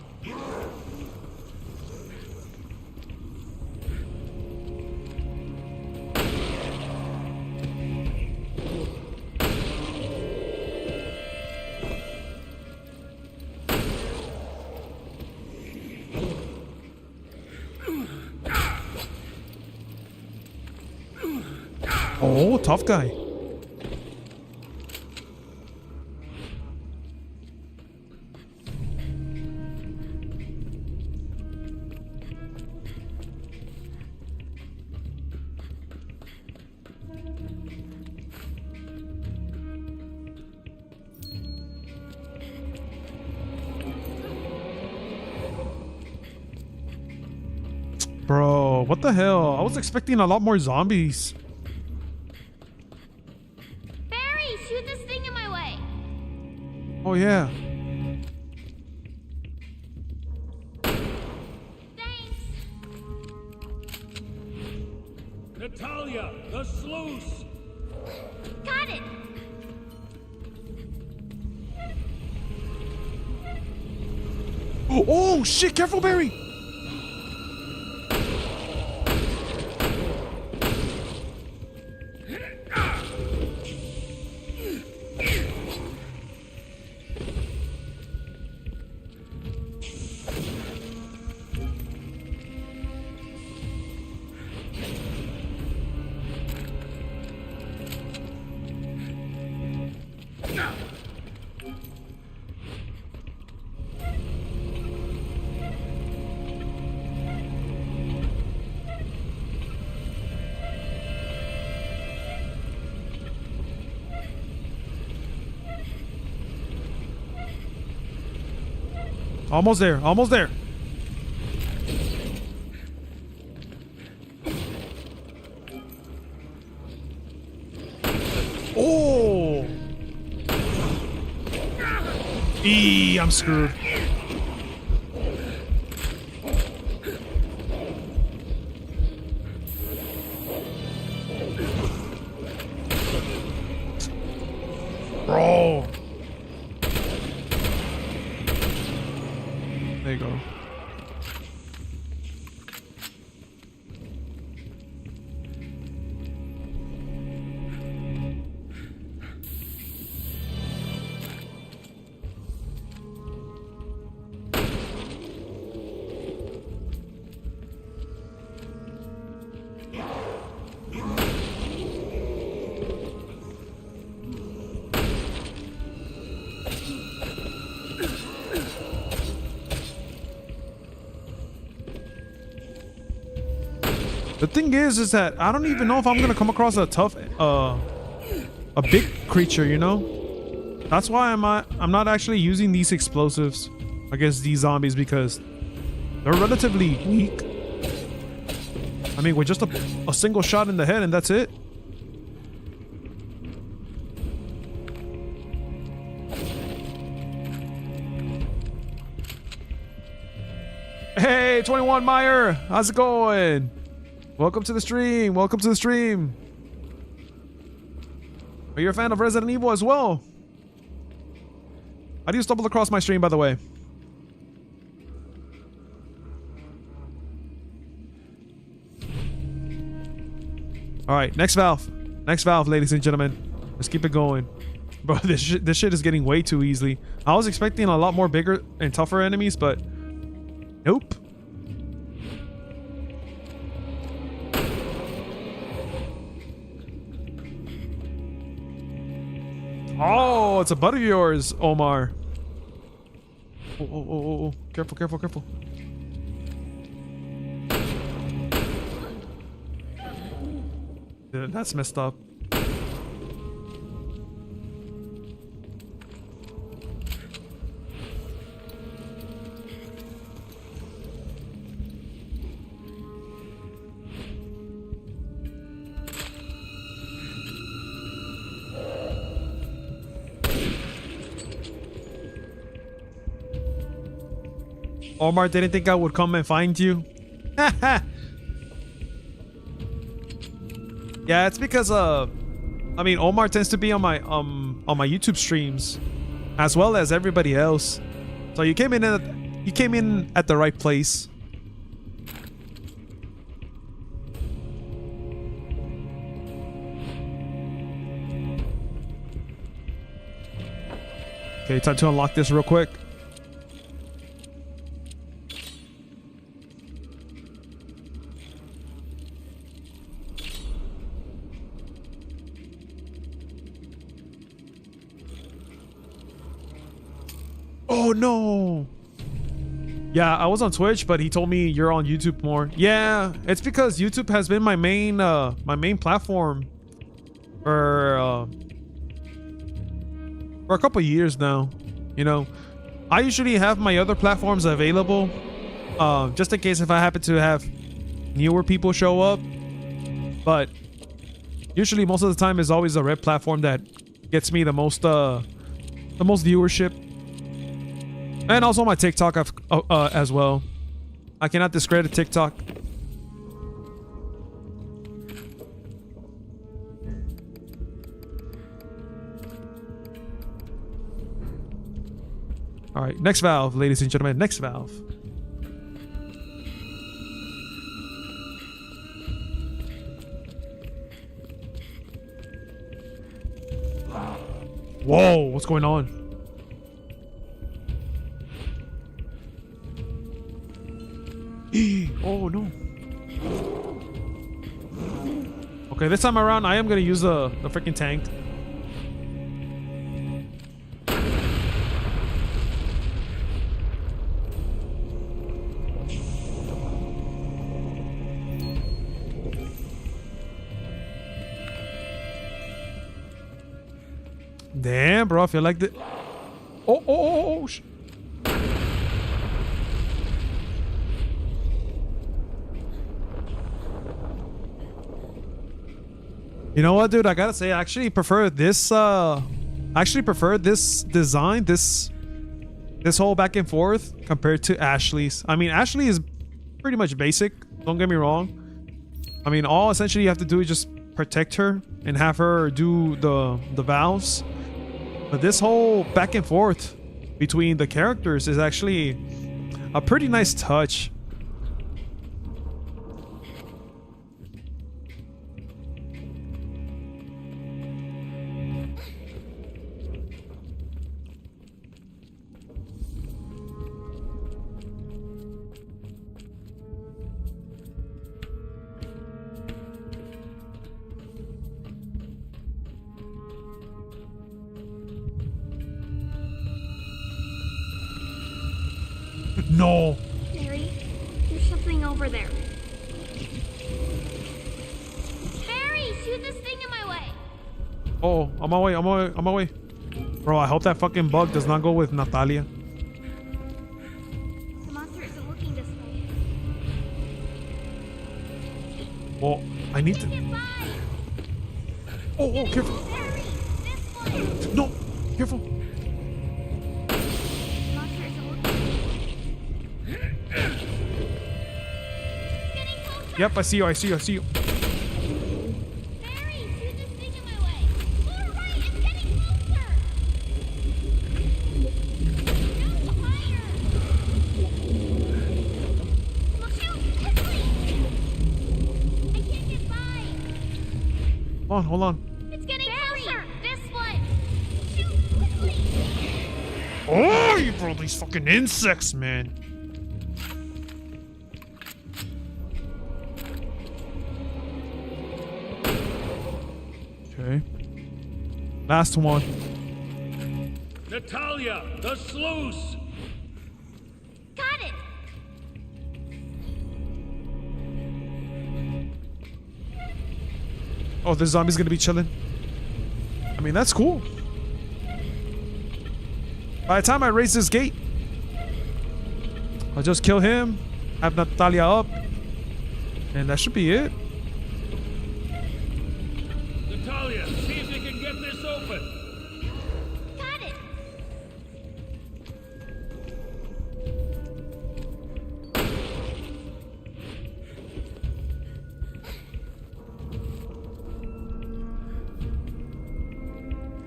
Oh, tough guy. Bro, what the hell? I was expecting a lot more zombies. Shoot this thing in my way. Oh yeah. Thanks. Natalia, the sluice! Got it. Oh shit, careful, Barry. Almost there, almost there. Oh! I'm screwed. Bro. There you go. The thing is that I don't even know if I'm gonna come across a tough, a big creature, you know? That's why I'm not actually using these explosives against these zombies, because they're relatively weak. I mean, with just a single shot in the head and that's it. Hey, 21 Meyer, how's it going? Welcome to the stream. Welcome to the stream. Are you a fan of Resident Evil as well? How do you stumble across my stream, by the way? All right, next valve. Next valve, ladies and gentlemen. Let's keep it going. Bro, this shit is getting way too easily. I was expecting a lot more bigger and tougher enemies, but nope. Oh, it's a buddy of yours, Omar. Oh. Careful, careful, careful. Yeah, that's messed up. Omar didn't think I would come and find you. Yeah, it's because I mean, Omar tends to be on my YouTube streams as well as everybody else. So you came in at the right place. Okay, time to unlock this real quick. Oh no. Yeah, I was on Twitch, but he told me you're on YouTube more. Yeah, it's because YouTube has been my main platform for a couple years now. You know, I usually have my other platforms available, just in case if I happen to have newer people show up. But usually, most of the time, is always a red platform that gets me the most viewership. And also my TikTok as well. I cannot discredit TikTok. All right, next valve, ladies and gentlemen. Next valve. Whoa, what's going on? Oh no. Okay, this time around I am gonna use the freaking tank. Damn, bro, I feel like the oh. You know what, dude? I gotta say, I actually prefer this. This design, this whole back and forth compared to Ashley's. I mean, Ashley is pretty much basic. Don't get me wrong. I mean, all essentially you have to do is just protect her and have her do the valves. But this whole back and forth between the characters is actually a pretty nice touch. No. Barry, there's something over there. Barry, shoot this thing in my way. Oh, on my way. Bro, I hope that fucking bug does not go with Natalia. The monster isn't looking this way. Oh, I need to. Get by. Oh, careful. Barry, this way. No, careful. The monster isn't looking. Getting closer. Yep, I see you. Barry, shoot this thing in my way. All right, it's getting closer. No, higher. Well, shoot quickly. I can't get by. Hold on. It's getting closer. This one. Shoot quickly. Oh, you bro, these fucking insects, man. Okay. Last one. Natalia, the sluice! Got it! Oh, the zombie's gonna be chilling. I mean, that's cool. By the time I raise this gate, I'll just kill him, have Natalia up, and that should be it. Natalia, see if you can get this open! Got it!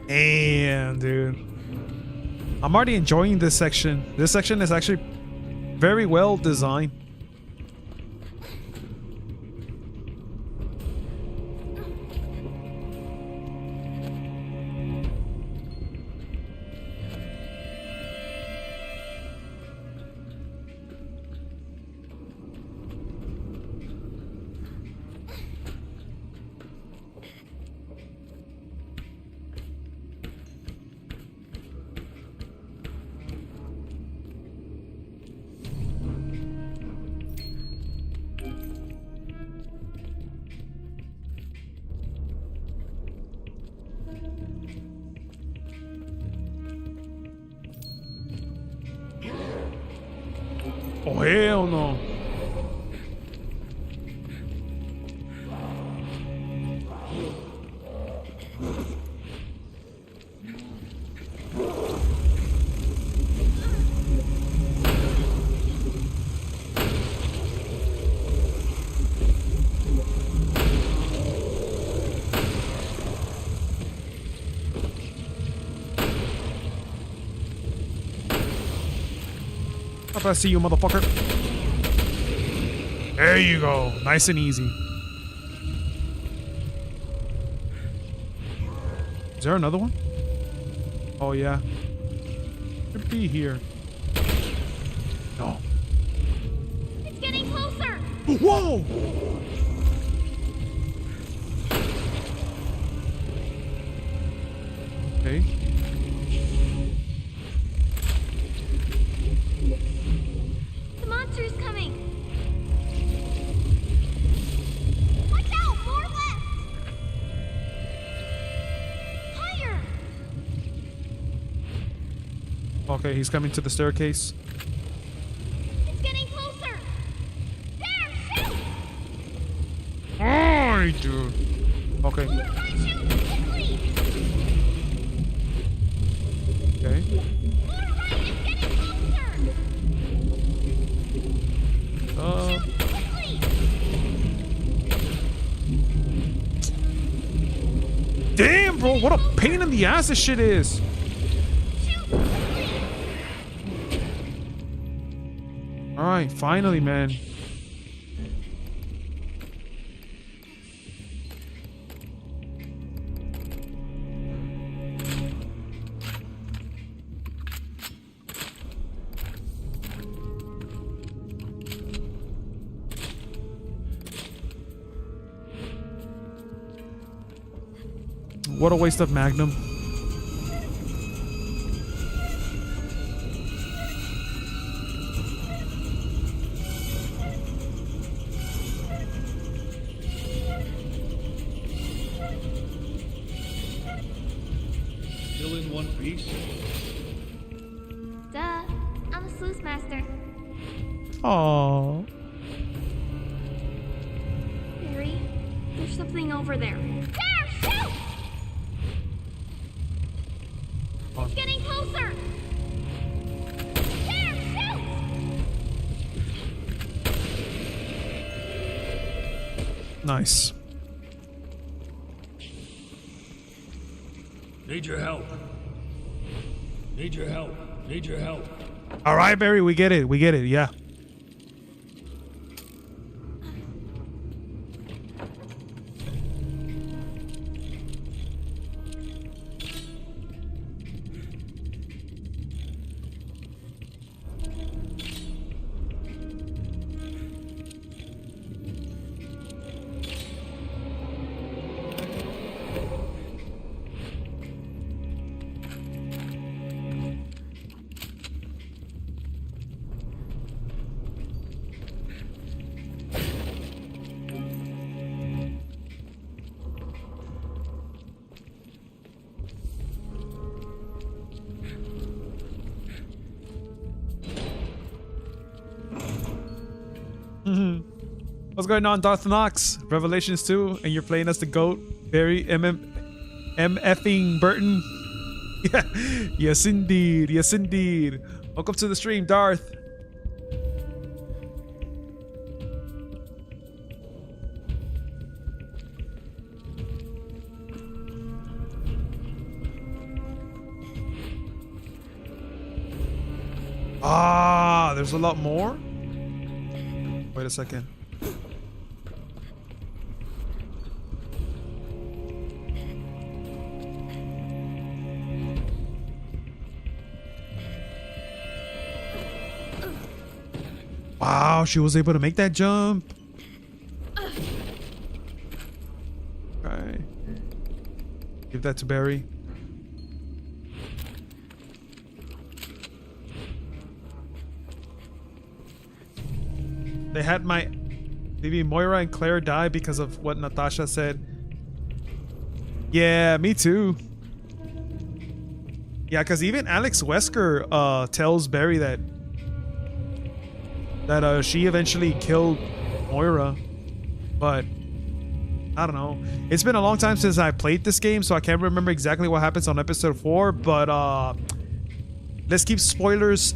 Damn, dude. I'm already enjoying this section. This section is actually very well designed. Oh, hell no. Up, I see you, motherfucker. There you go. Nice and easy. Is there another one? Oh, yeah. Could be here. No. It's getting closer! Whoa! Okay. The monster's coming! Watch out! More left! Higher! Okay, he's coming to the staircase. It's getting closer! There! Shoot! Oh, dude. Okay. More right, shoot! Quickly! Okay. More right! It's getting closer! Shoot! Quickly! Damn, bro. What a pain in the ass this shit is. Shoot! Quickly! All right, finally, man. What a waste of Magnum. Still in one piece? Duh. I'm a sluice master. Aww. Harry, there's something over there. There! Shoot! It's getting closer! There! Shoot! Nice. Need your help. Need your help. Need your help. All right, Barry, we get it. We get it. Yeah. What's going on, Darth Knox? Revelations 2, and you're playing as the GOAT, Barry MFing Burton. Yeah, yes indeed, yes indeed. Welcome to the stream, Darth. Ah, there's a lot more. Wait a second. Wow, she was able to make that jump. Okay. Give that to Barry. They had maybe Moira and Claire die because of what Natasha said. Yeah, me too. Yeah, because even Alex Wesker tells Barry that she eventually killed Moira, but I don't know. It's been a long time since I played this game, so I can't remember exactly what happens on episode 4, but let's keep spoilers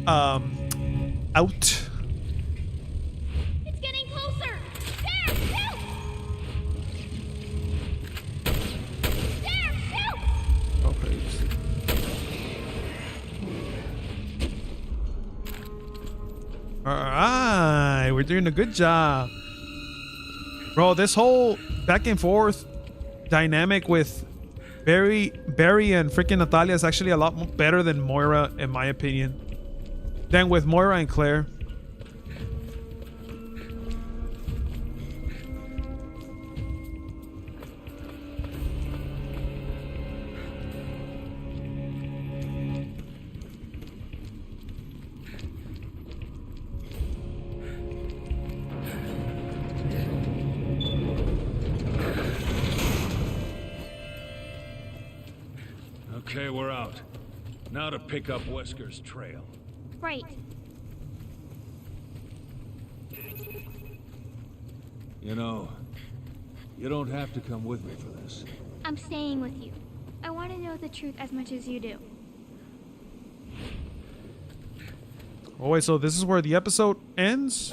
out. It's getting closer. There, help! There, help! Okay. Alright, we're doing a good job. Bro, this whole back and forth dynamic with Barry and freaking Natalia is actually a lot better than Moira, in my opinion, than with Moira and Claire. Okay, we're out. Now to pick up Wesker's trail. Right. You know, you don't have to come with me for this. I'm staying with you. I want to know the truth as much as you do. Oh wait, so this is where the episode ends?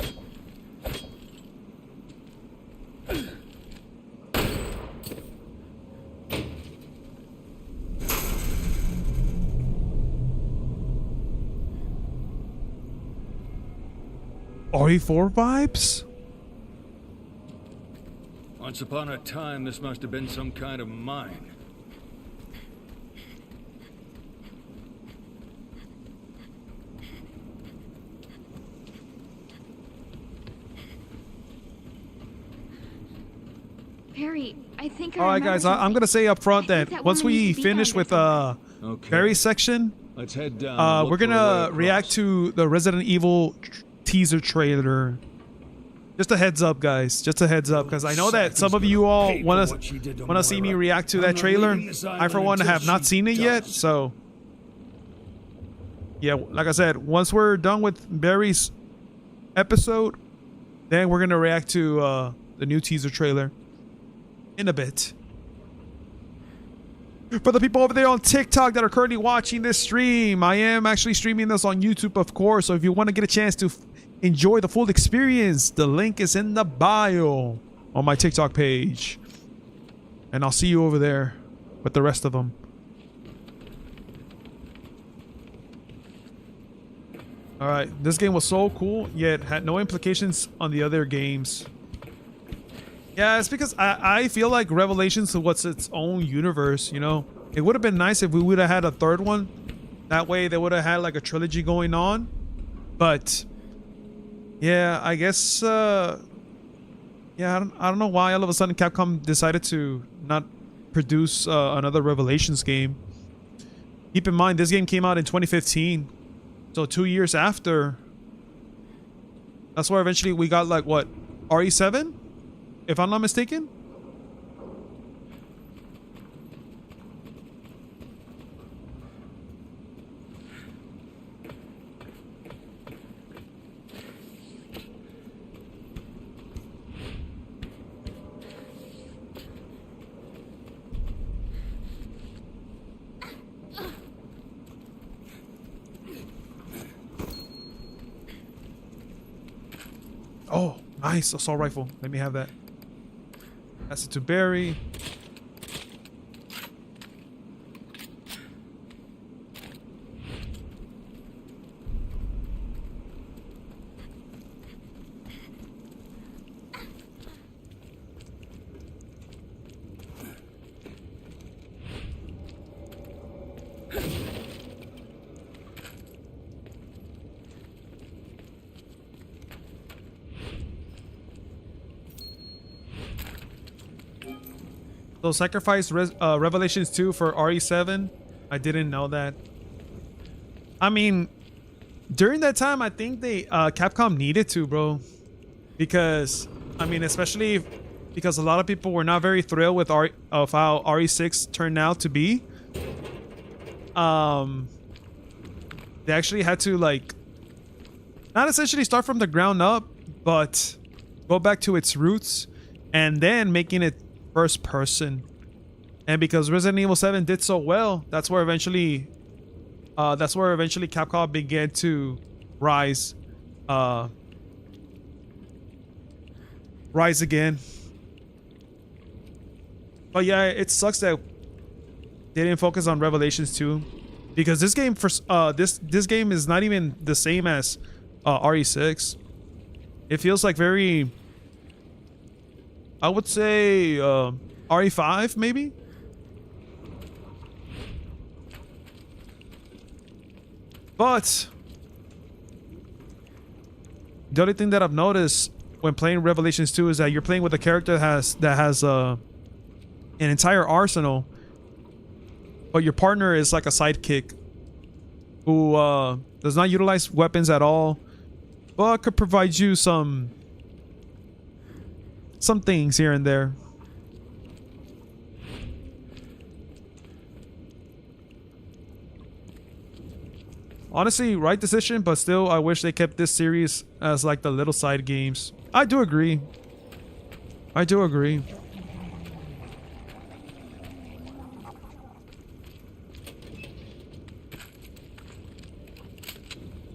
RE4 vibes? Once upon a time, this must have been some kind of mine. Perry, I think All right, guys, I'm gonna say up front that once we finish with Okay. Barry's section, Let's head down. and we're look for a gonna way react across. to the Resident Evil teaser trailer. Just a heads up, guys. Just a heads up, because I know that some of you all want to see me react to that trailer. I, for one, have not seen it yet, so yeah. Like I said, once we're done with Barry's episode, then we're gonna react to the new teaser trailer in a bit. For the people over there on TikTok that are currently watching this stream, I am actually streaming this on YouTube, of course. So if you want to get a chance to enjoy the full experience, the link is in the bio on my TikTok page. And I'll see you over there with the rest of them. Alright, this game was so cool, yet had no implications on the other games. Yeah, it's because I feel like Revelations was its own universe, you know? It would have been nice if we would have had a third one. That way they would have had like a trilogy going on. But yeah, I guess yeah, I don't know why all of a sudden Capcom decided to not produce another Revelations game. Keep in mind, this game came out in 2015. So 2 years after. That's where eventually we got like what? RE7? If I'm not mistaken? Oh, nice assault rifle. Let me have that. Pass it to Barry. So sacrifice Revelations 2 for RE7. I didn't know that. I mean, during that time, I think they Capcom needed to, bro, because I mean, especially because a lot of people were not very thrilled with how RE6 turned out to be. They actually had to like not essentially start from the ground up, but go back to its roots and then making it first person. And because Resident Evil 7 did so well, that's where eventually Capcom began to rise again. But yeah, it sucks that they didn't focus on Revelations 2, because this game this game is not even the same as RE6. It feels like very, I would say, RE5 maybe. But the only thing that I've noticed when playing Revelations 2 is that you're playing with a character that has an entire arsenal, but your partner is like a sidekick who does not utilize weapons at all, but could provide you some things here and there. Honestly, right decision, but still, I wish they kept this series as like the little side games. I do agree. I do agree.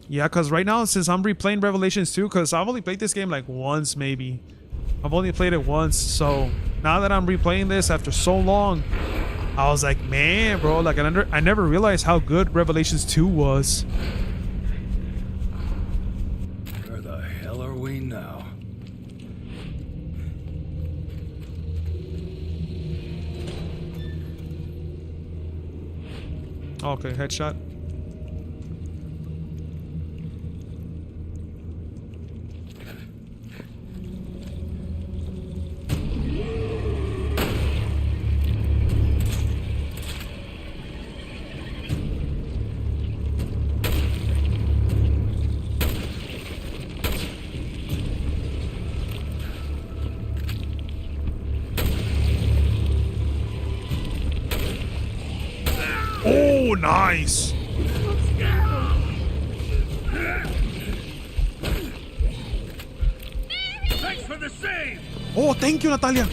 Yeah, because right now, since I'm replaying Revelations 2, because I've only played this game like once, maybe. I've only played it once, so now that I'm replaying this after so long, I was like, man, bro, like I never realized how good Revelations 2 was. Where the hell are we now? Okay, headshot. Oh, nice. Thanks for the save! Oh, thank you, Natalia.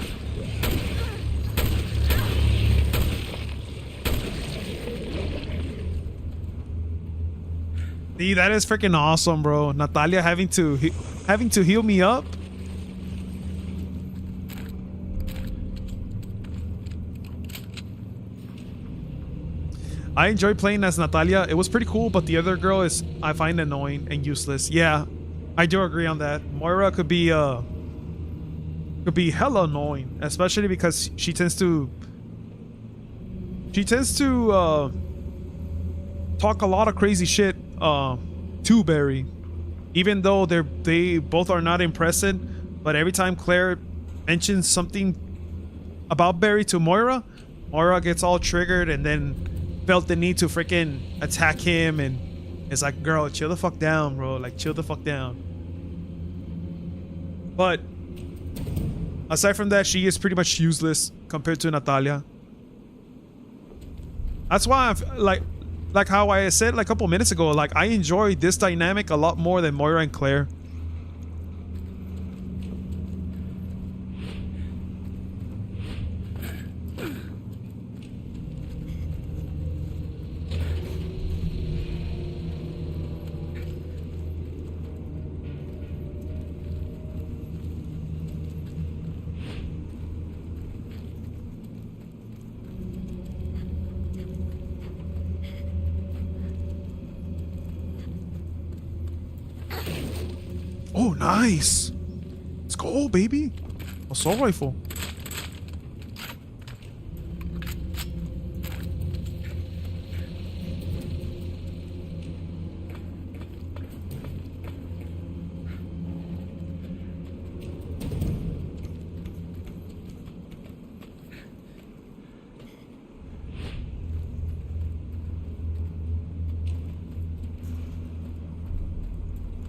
See, that is freaking awesome, bro. Natalia having to heal me up. I enjoy playing as Natalia. It was pretty cool, but the other girl is, I find, annoying and useless. Yeah, I do agree on that. Moira could be hella annoying, especially because she tends to talk a lot of crazy shit to Barry, even though they both are not impressive. But every time Claire mentions something about Barry to Moira, Moira gets all triggered and then felt the need to freaking attack him, and it's like, girl, chill the fuck down, bro. Like, chill the fuck down. But aside from that, she is pretty much useless compared to Natalia. That's why I've like how I said like a couple minutes ago, like I enjoy this dynamic a lot more than Moira and Claire. Oh, nice. Let's go, baby. Assault rifle.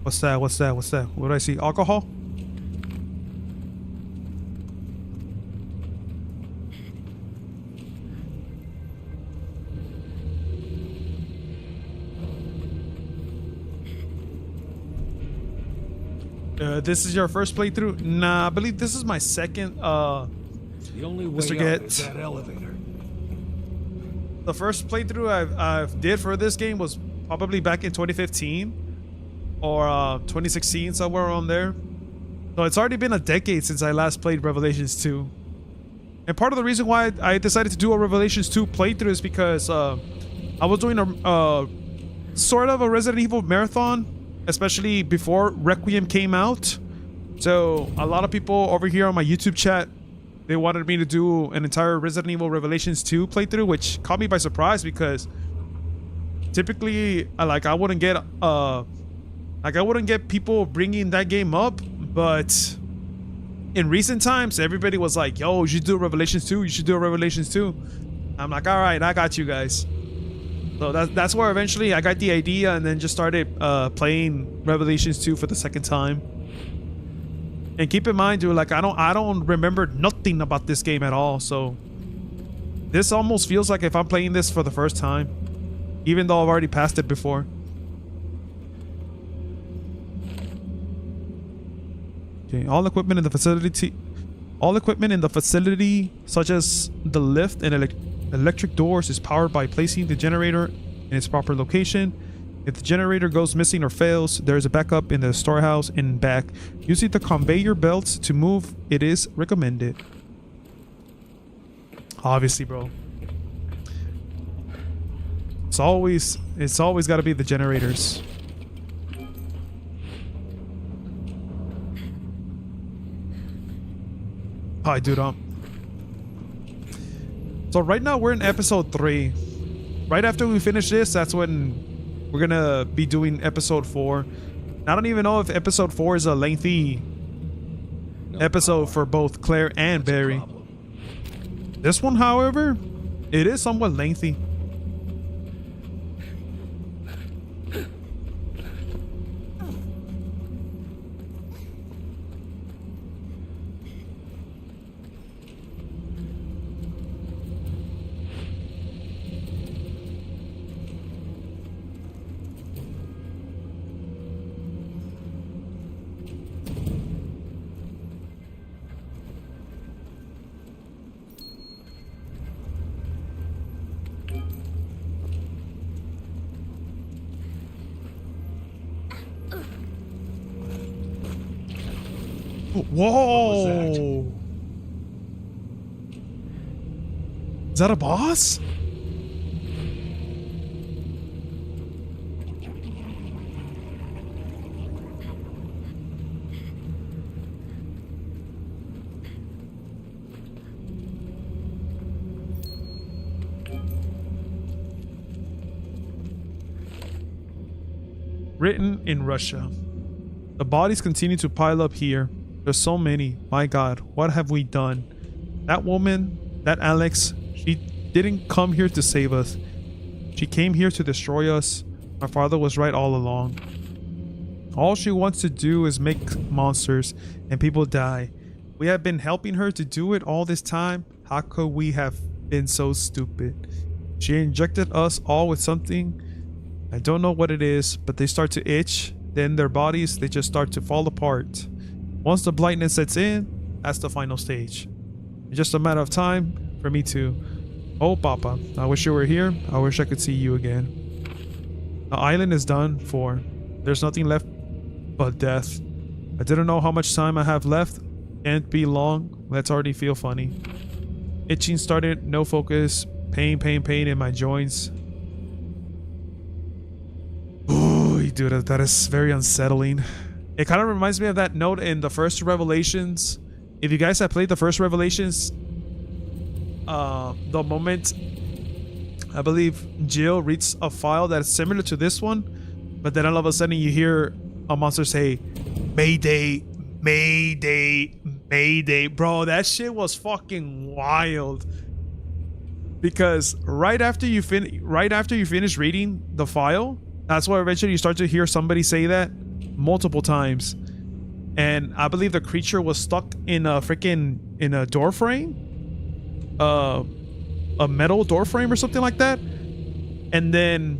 What's that? What's that? What's that? What do I see? Alcohol? This is your first playthrough? Nah, I believe this is my second. The only way Mr. up Get. is that elevator. The first playthrough I've did for this game was probably back in 2015 or 2016, somewhere around there. So it's already been a decade since I last played Revelations 2. And part of the reason why I decided to do a Revelations 2 playthrough is because I was doing a sort of a Resident Evil marathon, especially before Requiem came out. So a lot of people over here on my YouTube chat, they wanted me to do an entire Resident Evil Revelations 2 playthrough, which caught me by surprise because typically I wouldn't get people bringing that game up, but in recent times everybody was like, yo, you should do Revelations 2, you should do a Revelations 2. I'm like, all right, I got you guys. So that's where eventually I got the idea and then just started playing Revelations 2 for the second time. And keep in mind, dude, like I don't remember nothing about this game at all. So this almost feels like if I'm playing this for the first time, even though I've already passed it before. Okay, all equipment in the facility, such as the lift and electric doors, is powered by placing the generator in its proper location. If the generator goes missing or fails, there is a backup in the storehouse and back. Using the conveyor belts to move it is recommended. Obviously, bro. It's always got to be the generators. Hi, dude. So right now we're in episode 3. Right after we finish this, that's when we're gonna be doing episode 4. I don't even know if episode 4 is a lengthy episode for both Claire and Barry. This one, however, it is somewhat lengthy. Whoa! Is that a boss? Written in Russia. The bodies continue to pile up here. There's so many. My God, what have we done? That woman, that Alex, she didn't come here to save us. She came here to destroy us. My father was right all along. All she wants to do is make monsters and people die. We have been helping her to do it all this time. How could we have been so stupid? She injected us all with something. I don't know what it is, but they start to itch. Then their bodies, they just start to fall apart. Once the blindness sets in, that's the final stage. It's just a matter of time for me to... Oh, Papa, I wish you were here. I wish I could see you again. The island is done for. There's nothing left but death. I didn't know how much time I have left. Can't be long. Let's already feel funny. Itching started, no focus. Pain in my joints. Ooh, dude, that is very unsettling. It kind of reminds me of that note in the first Revelations. If you guys have played the first Revelations, the moment I believe Jill reads a file that's similar to this one, but then all of a sudden you hear a monster say, "Mayday, Mayday, Mayday." Bro, that shit was fucking wild. Because right after you finish reading the file, that's where eventually you start to hear somebody say that multiple times. And I believe the creature was stuck in a door frame, a metal door frame or something like that. And then,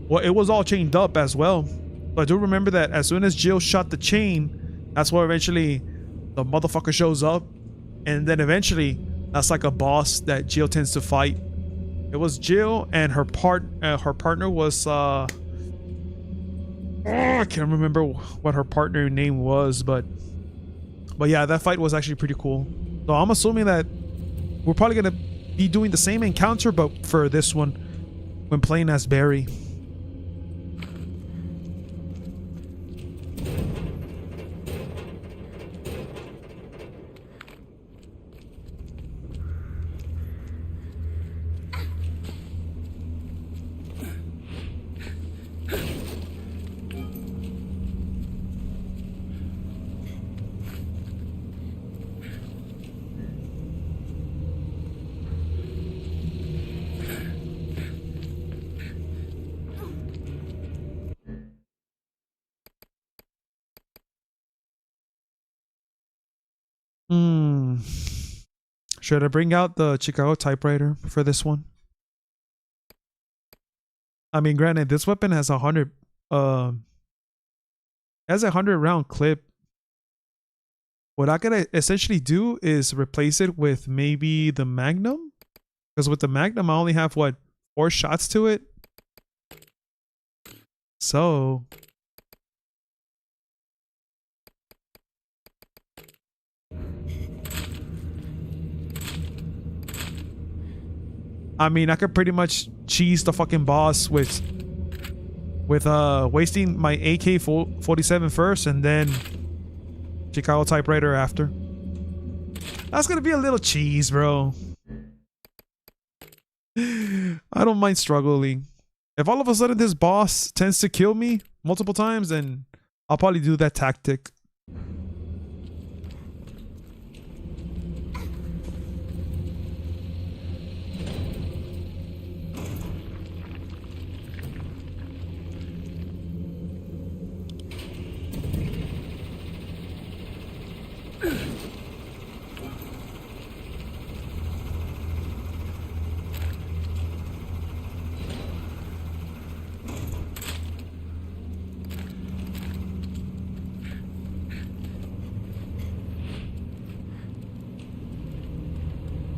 well, it was all chained up as well. But I do remember that as soon as Jill shot the chain, that's where eventually the motherfucker shows up. And then eventually, that's like a boss that Jill tends to fight. It was Jill and her partner was I can't remember what her partner name was, but yeah, that fight was actually pretty cool. So I'm assuming that we're probably gonna be doing the same encounter, but for this one, when playing as Barry. Should I bring out the Chicago typewriter for this one? I mean, granted, this weapon has a 100 round clip. What I gotta essentially do is replace it with maybe the Magnum, because with the Magnum I only have 4 shots to it. So I mean, I could pretty much cheese the fucking boss with wasting my AK-47 first and then Chicago typewriter after. That's gonna be a little cheese, bro. I don't mind struggling. If all of a sudden this boss tends to kill me multiple times, then I'll probably do that tactic.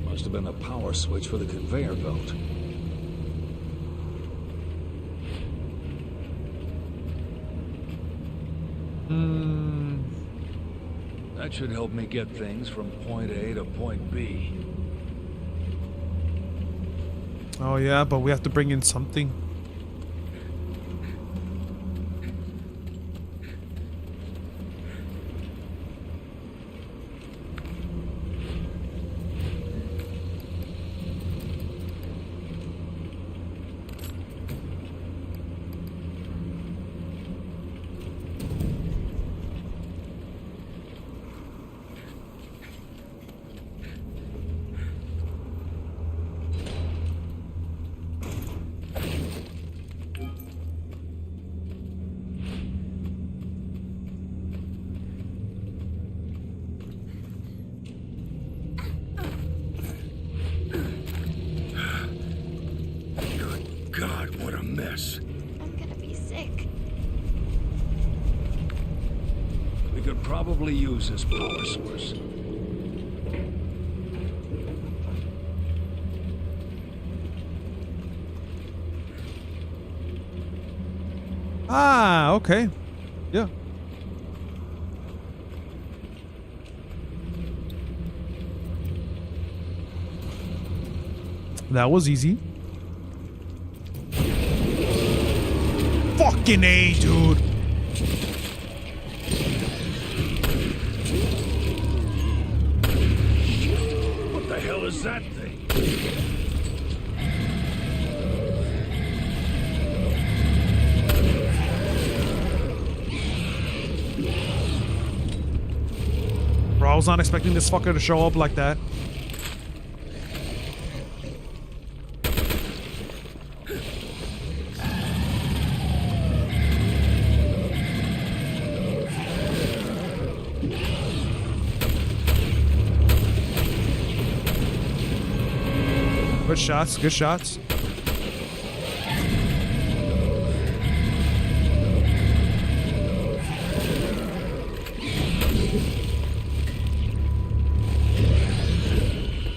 Must have been a power switch for the conveyor belt. That should help me get things from point A to point B. Oh yeah, but we have to bring in something. God, what a mess. I'm gonna be sick. We could probably use this power source. Ah, okay. Yeah. That was easy. Fucking A, dude. was that thing? Bro, I was not expecting this fucker to show up like that. Good shots, good shots.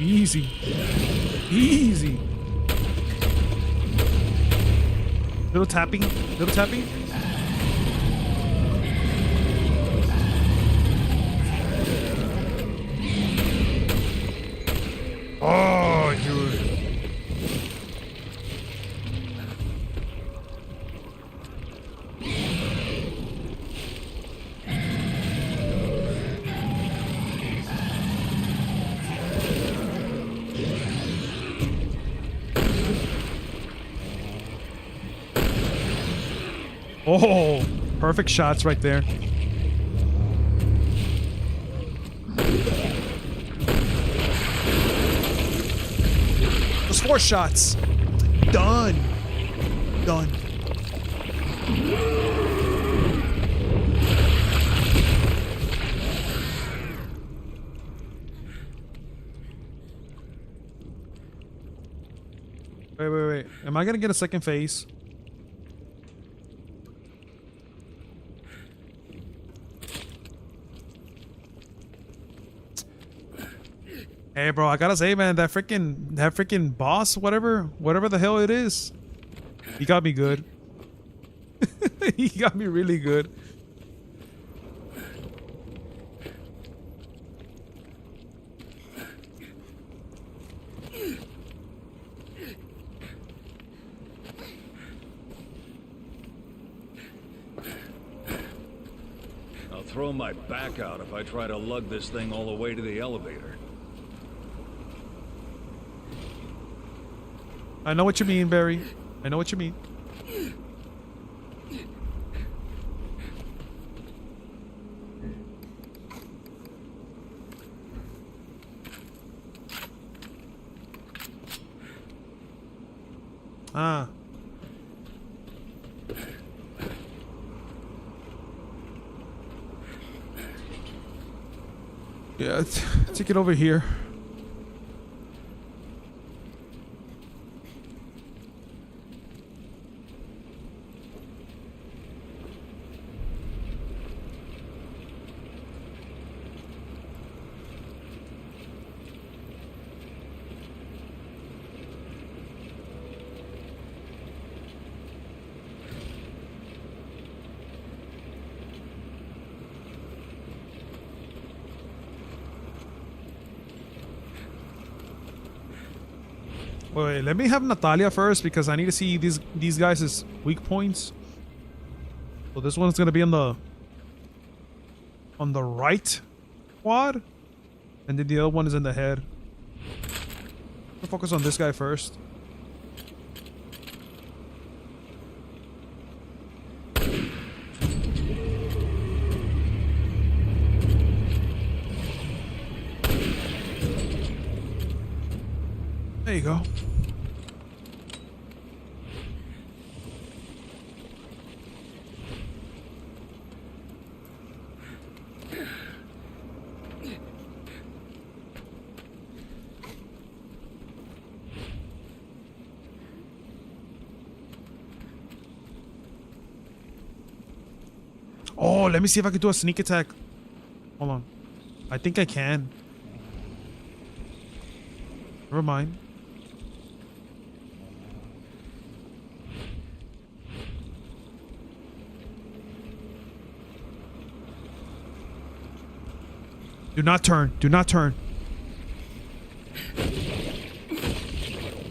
Easy. Easy. Little tapping, little tapping. Oh, dude. Oh, perfect shots right there. Those 4 shots. Done. Done. Wait. Am I gonna get a second phase? Hey, bro, I gotta say, man, that freaking boss, whatever the hell it is, he got me good. He got me really good. I'll throw my back out if I try to lug this thing all the way to the elevator. I know what you mean, Barry. I know what you mean. Ah. Yeah, take it over here. Wait, let me have Natalia first because I need to see these guys' weak points. So this one's gonna be on the right quad, and then the other one is in the head. I'll focus on this guy first. There you go. Oh, let me see if I can do a sneak attack. Hold on. I think I can. Never mind. Do not turn. Do not turn.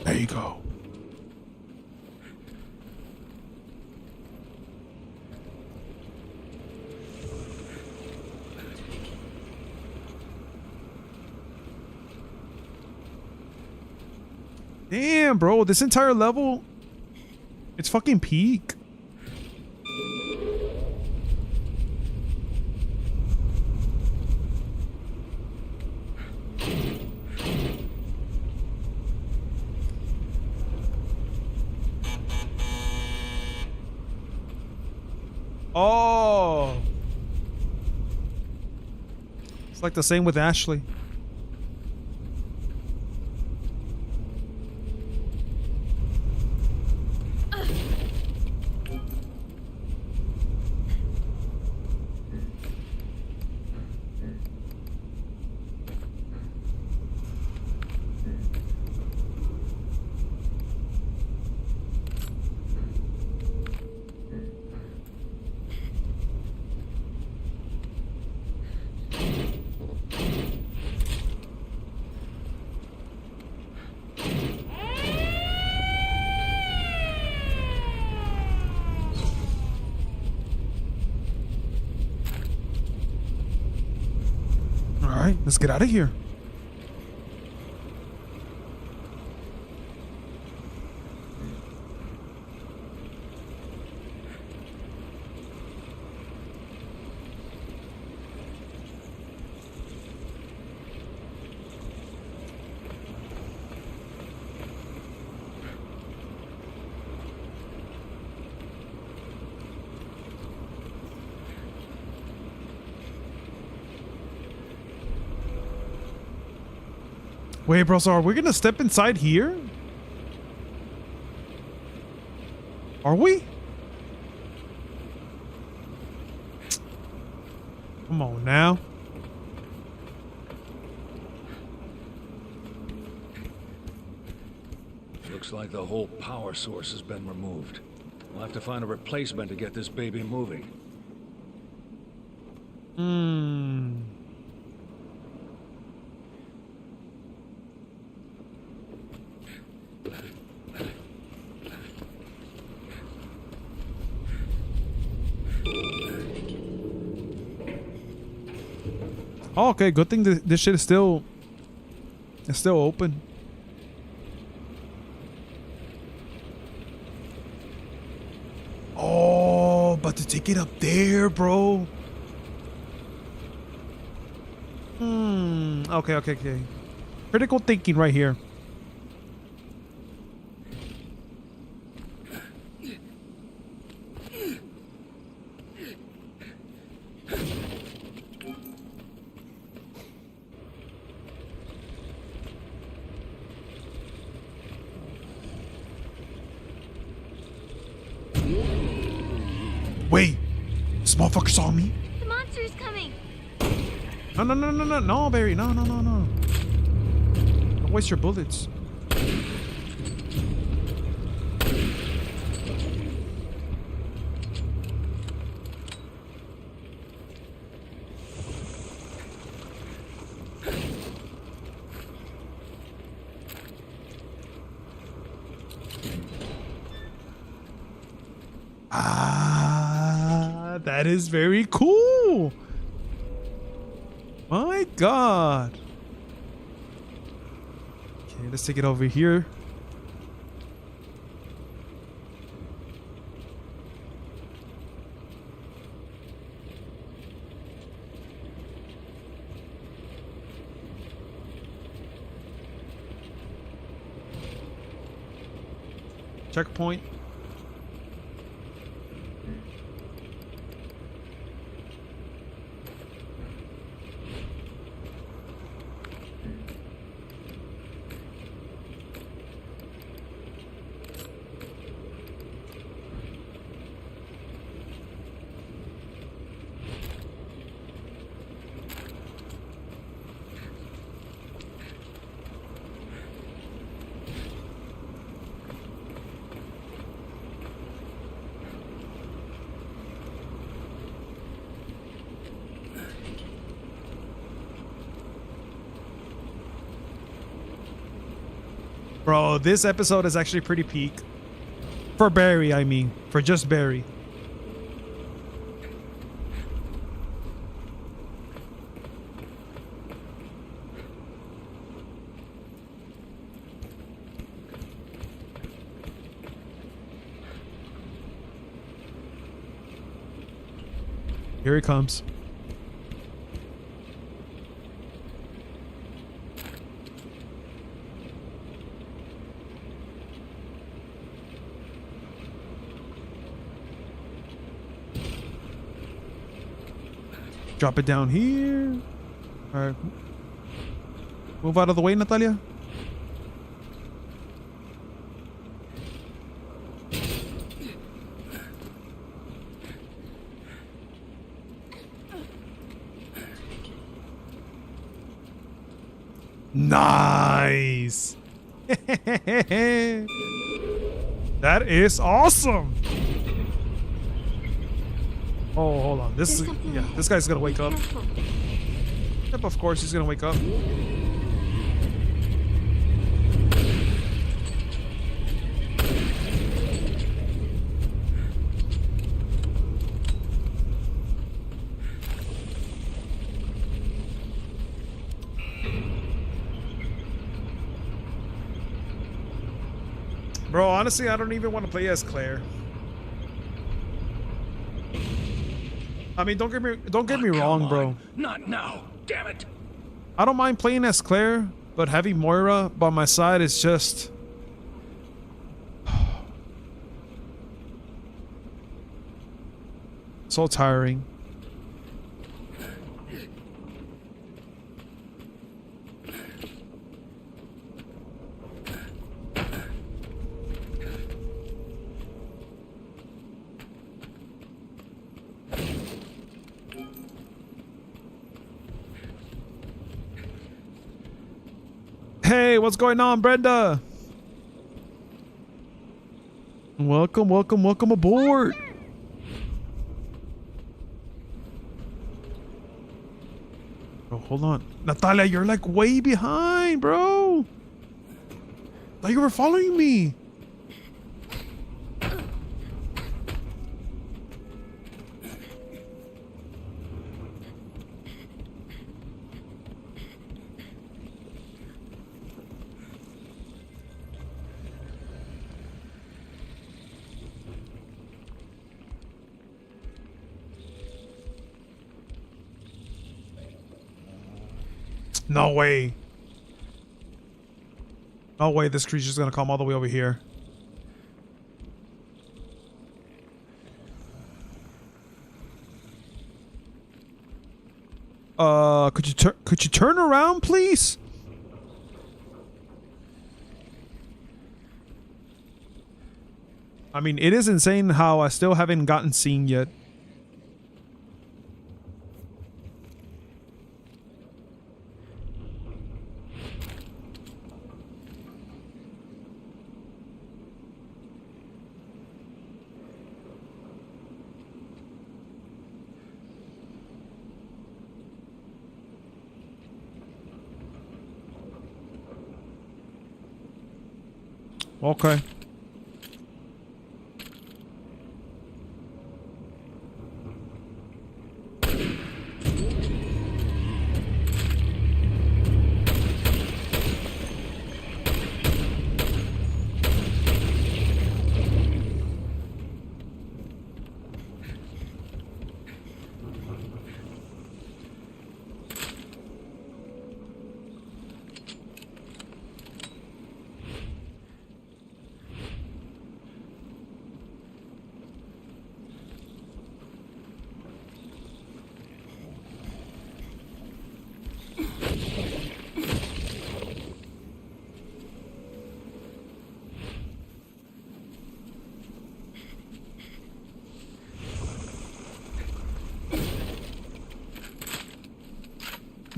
There you go. Damn, bro, this entire level, it's fucking peak. Oh, it's like the same with Ashley. All right, let's get out of here. Wait, bro, so are we gonna step inside here? Are we? Come on now. Looks like the whole power source has been removed. We'll have to find a replacement to get this baby moving. Hmm. Oh, okay. Good thing this shit is still open. Oh, but to take it up there, bro. Okay. Critical thinking right here. Wait, this motherfucker saw me? The monster's coming. No, Barry, no. Don't waste your bullets. That is very cool. My God. Okay, let's take it over here. Checkpoint. Bro, this episode is actually pretty peak. For Barry, I mean. For just Barry. Here he comes. Drop it down here. All right. Move out of the way, Natalia. Nice. That is awesome. Oh, hold on. This is There's something yeah. ahead. This guy's gonna wake up. Careful. Yep, of course he's gonna wake up. Bro, honestly, I don't even want to play as Claire. I mean, don't get me wrong, Come bro. on. Not now. Damn it. I don't mind playing as Claire, but having Moira by my side is just so tiring. Hey, what's going on, Brenda? Welcome, welcome, welcome aboard. Oh, hold on. Natalia, you're like way behind, bro. Thought you were following me. No way. No way this creature's gonna come all the way over here. Could you turn around, please? I mean, it is insane how I still haven't gotten seen yet. Okay.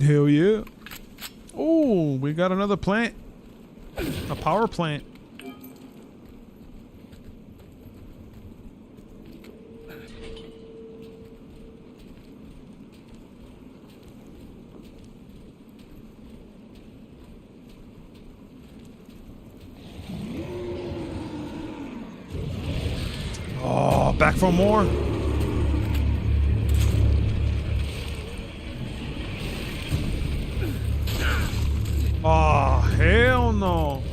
Hell yeah. Oh, we got another plant. A power plant. Oh, back for more. Oh, hell no.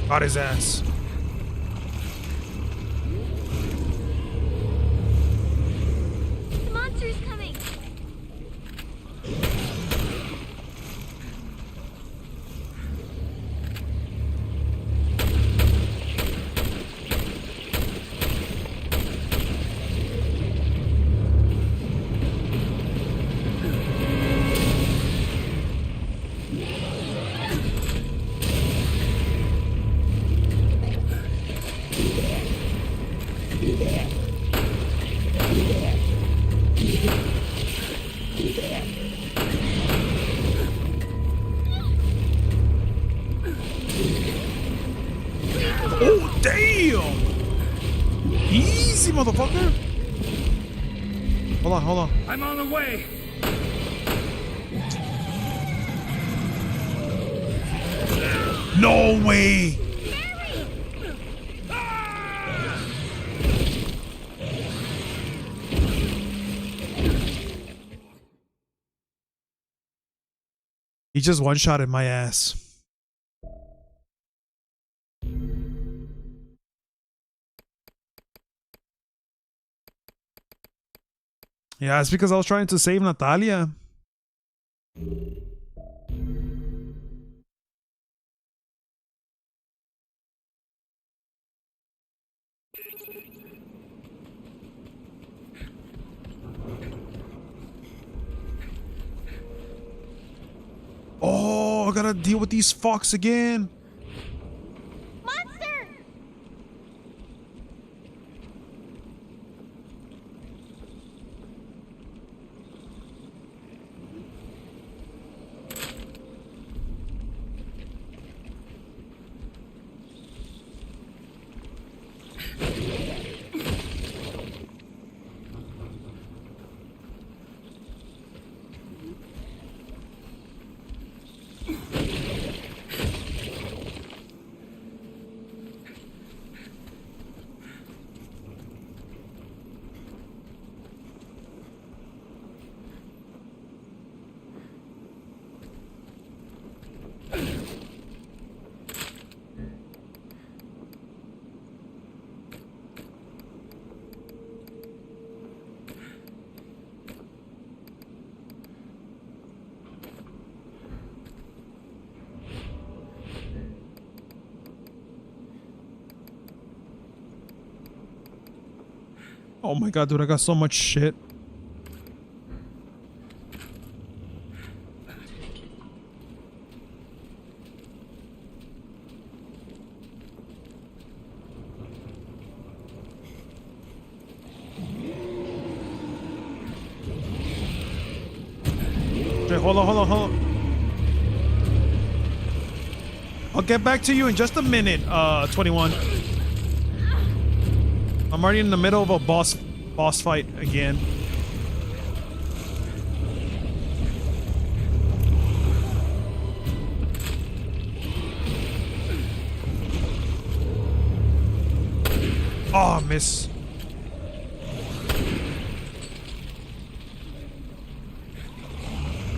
Got his ass. The monster's coming. Oh, damn! Easy, motherfucker! Hold on, hold on. I'm on the way. No way! He just one-shotted my ass. Yeah, it's because I was trying to save Natalia. Oh, I gotta deal with these fucks again. Monster! Oh my god, dude, I got so much shit. Okay, hold on, hold on, hold on. I'll get back to you in just a minute, 21. I'm already in the middle of a boss fight again. Oh, miss.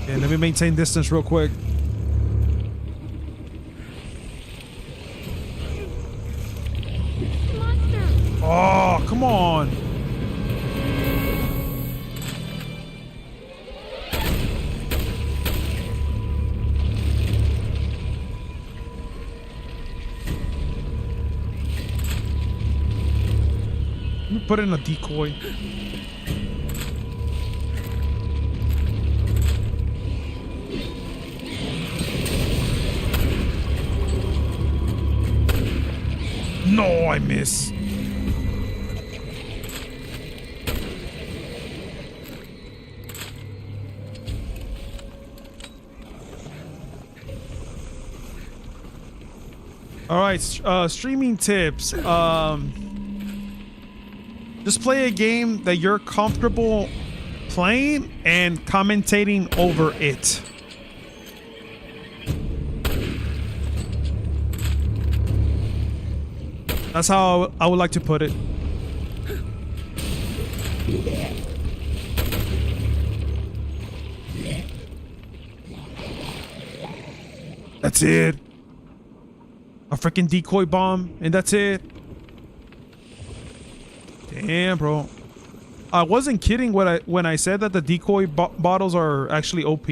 Okay, let me maintain distance real quick. Monster! Oh, come on. Let me put in a decoy. No, I miss. All right, streaming tips. Just play a game that you're comfortable playing and commentating over it. That's how I would like to put it. That's it. A freaking decoy bomb, and that's it. Damn, bro. I wasn't kidding when I said that the decoy bottles are actually OP.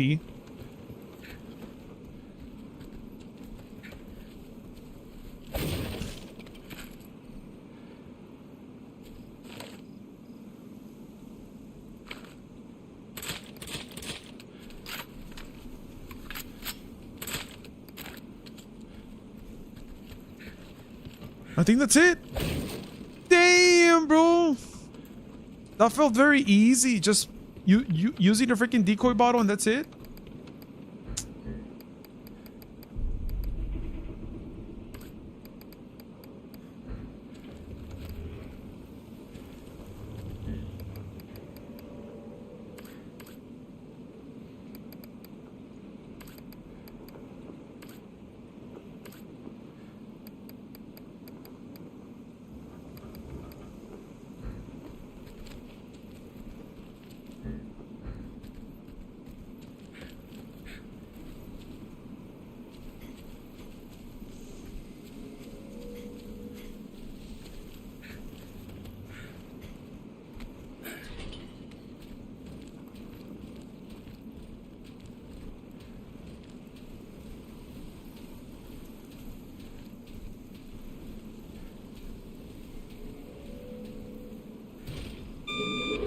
I think that's it. Damn, bro. That felt very easy. Just you using the freaking decoy bottle and that's it.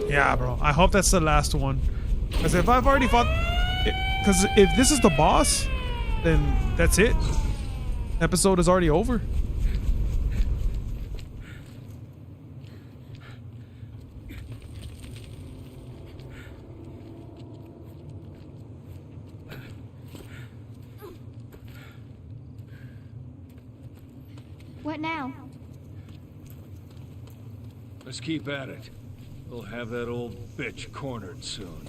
Yeah, bro. I hope that's the last one. Because if I've already fought... Because if this is the boss, then that's it. Episode is already over. What now? Let's keep at it. We'll have that old bitch cornered soon.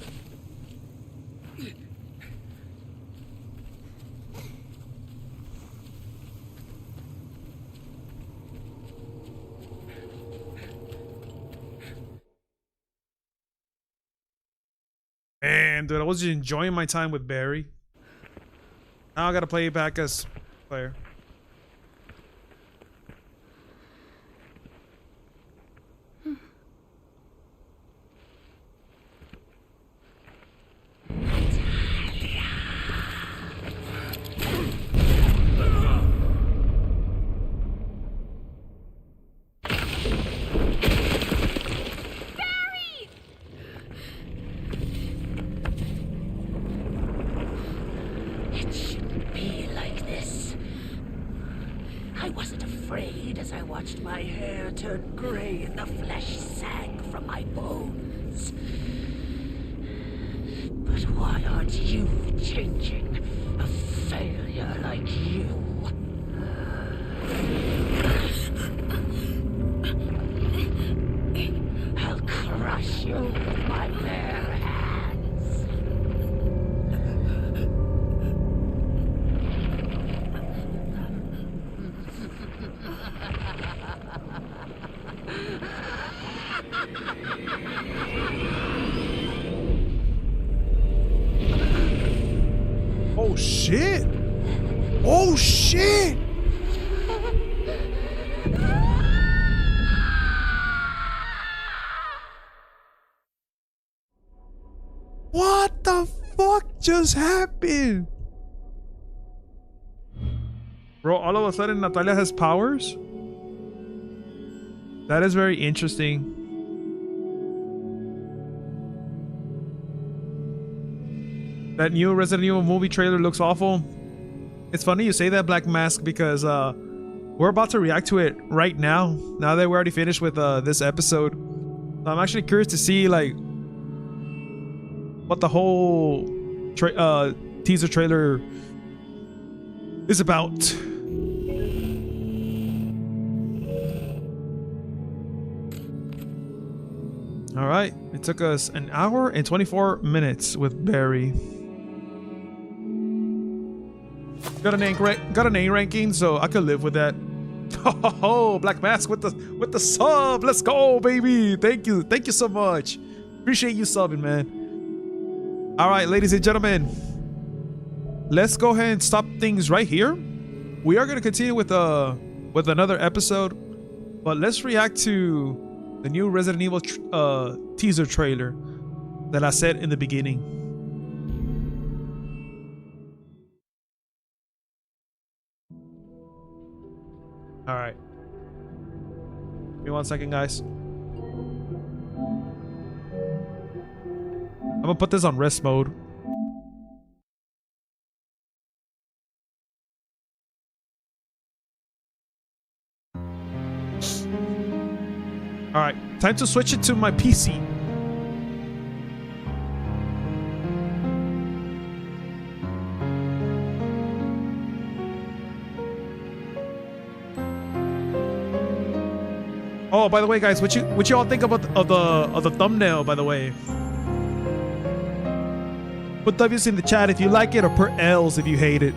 Man, dude, I was just enjoying my time with Barry. Now I gotta play it back as player. It shouldn't be like this. I wasn't afraid as I watched my hair turn gray and the flesh sag from my bones. But why aren't you changing? A failure like you. I'll crush you with my bare hands. Oh shit! Oh shit! What the fuck just happened? Bro, all of a sudden Natalia has powers? That is very interesting. That new Resident Evil movie trailer looks awful. It's funny you say that, Black Mask, because we're about to react to it right now. Now that we're already finished with this episode. So I'm actually curious to see like what the whole teaser trailer is about. All right, it took us an hour and 24 minutes with Barry. Got an A ranking, so I could live with that. Oh, Black Mask with the sub. Let's go, baby. Thank you so much. Appreciate you subbing, man. All right, ladies and gentlemen, let's go ahead and stop things right here. we are gonna continue with another episode, but let's react to the new Resident Evil teaser trailer that I said in the beginning. All right, give me 1 second, guys. I'm gonna put this on rest mode. All right, time to switch it to my PC. Oh, by the way, guys, what you all think about the thumbnail? By the way, put W's in the chat if you like it, or put L's if you hate it.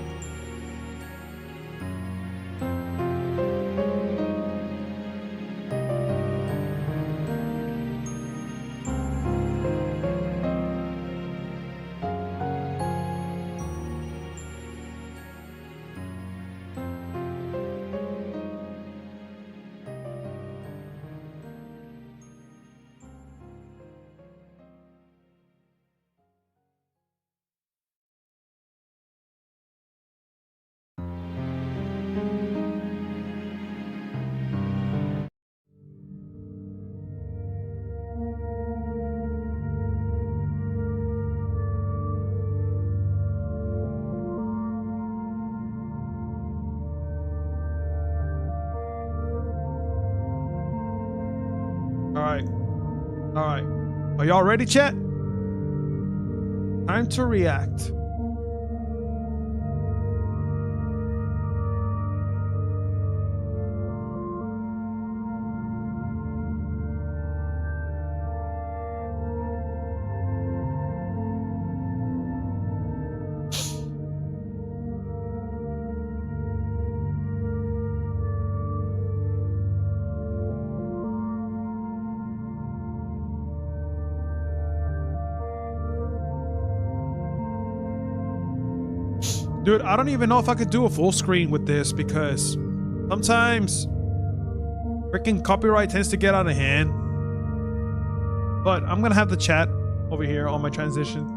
All right. Are y'all ready, chat? Time to react. Dude, I don't even know if I could do a full screen with this because sometimes freaking copyright tends to get out of hand. But I'm gonna have the chat over here on my transition.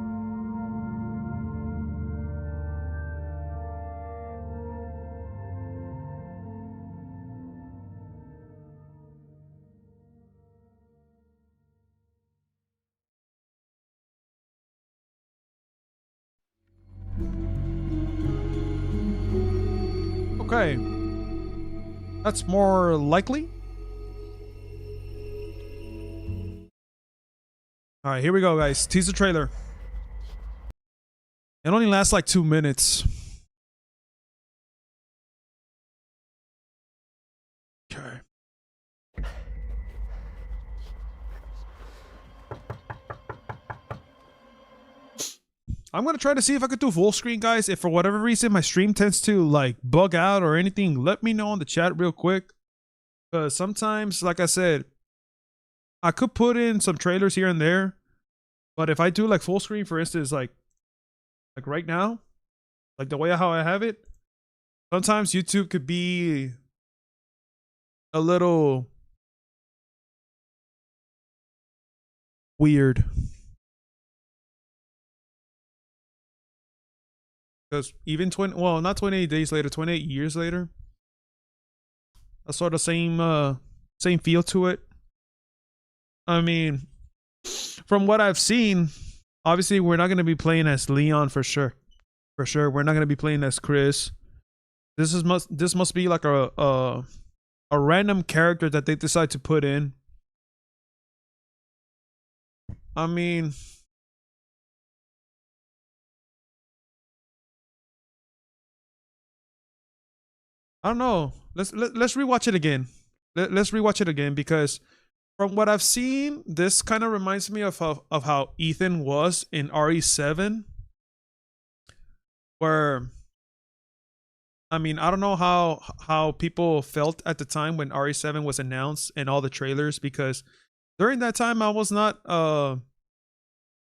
Okay, that's more likely. All right, here we go, guys. Teaser trailer. It only lasts like 2 minutes. Okay. I'm gonna try to see if I could do full screen, guys. If for whatever reason my stream tends to like bug out or anything, let me know in the chat real quick. Because sometimes, like I said, I could put in some trailers here and there, but if I do like full screen, for instance, like right now, like the way how I have it, sometimes YouTube could be a little weird. Because even not 28 days later, 28 years later, a sort of same feel to it. I mean, from what I've seen, obviously we're not going to be playing as Leon for sure. For sure, we're not going to be playing as Chris. This must be like a random character that they decide to put in. I mean, I don't know. Let's rewatch it again. Let's rewatch it again because from what I've seen, this kind of reminds me of how Ethan was in RE7, where I mean, I don't know how people felt at the time when RE7 was announced and all the trailers, because during that time I was not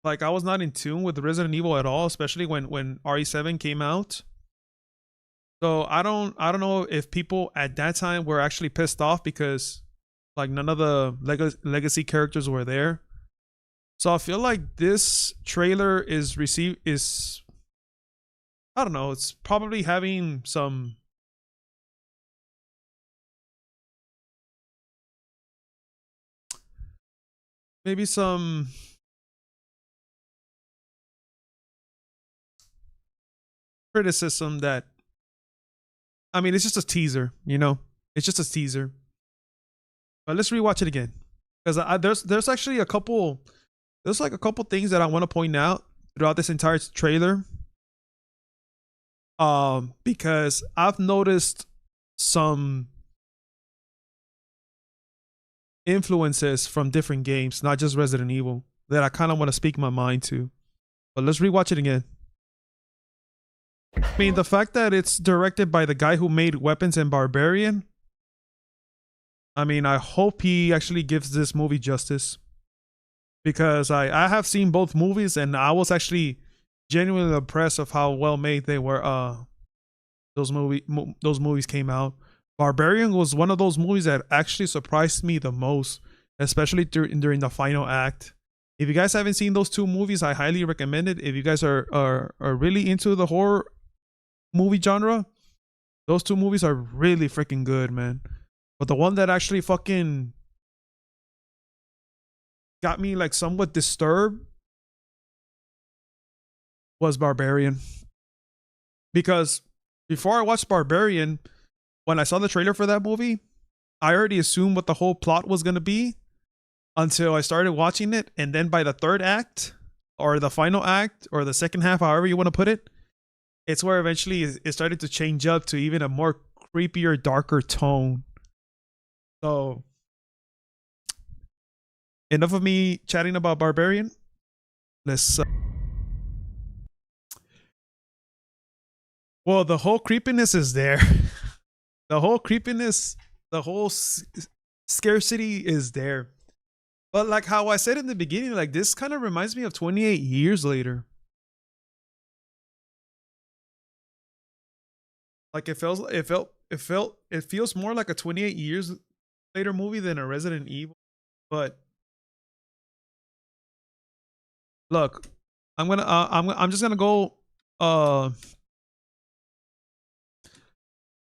like I was not in tune with Resident Evil at all, especially when RE7 came out. So I don't know if people at that time were actually pissed off because like none of the legacy characters were there. So I feel like this trailer is I don't know, it's probably having some maybe some criticism that, I mean, it's just a teaser, you know? It's just a teaser. But let's rewatch it again. Because there's actually a couple things that I want to point out throughout this entire trailer. Because I've noticed some influences from different games, not just Resident Evil, that I kind of want to speak my mind to. But let's rewatch it again. I mean, the fact that it's directed by the guy who made Weapons and Barbarian, I mean, I hope he actually gives this movie justice. Because I have seen both movies and I was actually genuinely impressed of how well made they were. Those movies came out. Barbarian was one of those movies that actually surprised me the most, especially during the final act. If you guys haven't seen those two movies, I highly recommend it. If you guys are really into the horror movie genre, those two movies are really freaking good, man. But the one that actually fucking got me like somewhat disturbed was Barbarian. Because before I watched Barbarian, when I saw the trailer for that movie, I already assumed what the whole plot was going to be until I started watching it. And then by the third act or the final act or the second half, however you want to put it, it's where eventually it started to change up to even a more creepier, darker tone. So enough of me chatting about Barbarian. Let's well, the whole creepiness is there. The whole creepiness, the whole scarcity is there. But like how I said in the beginning, like this kind of reminds me of 28 years later. Like it feels more like a 28 years later movie than a Resident Evil. But look, I'm just gonna go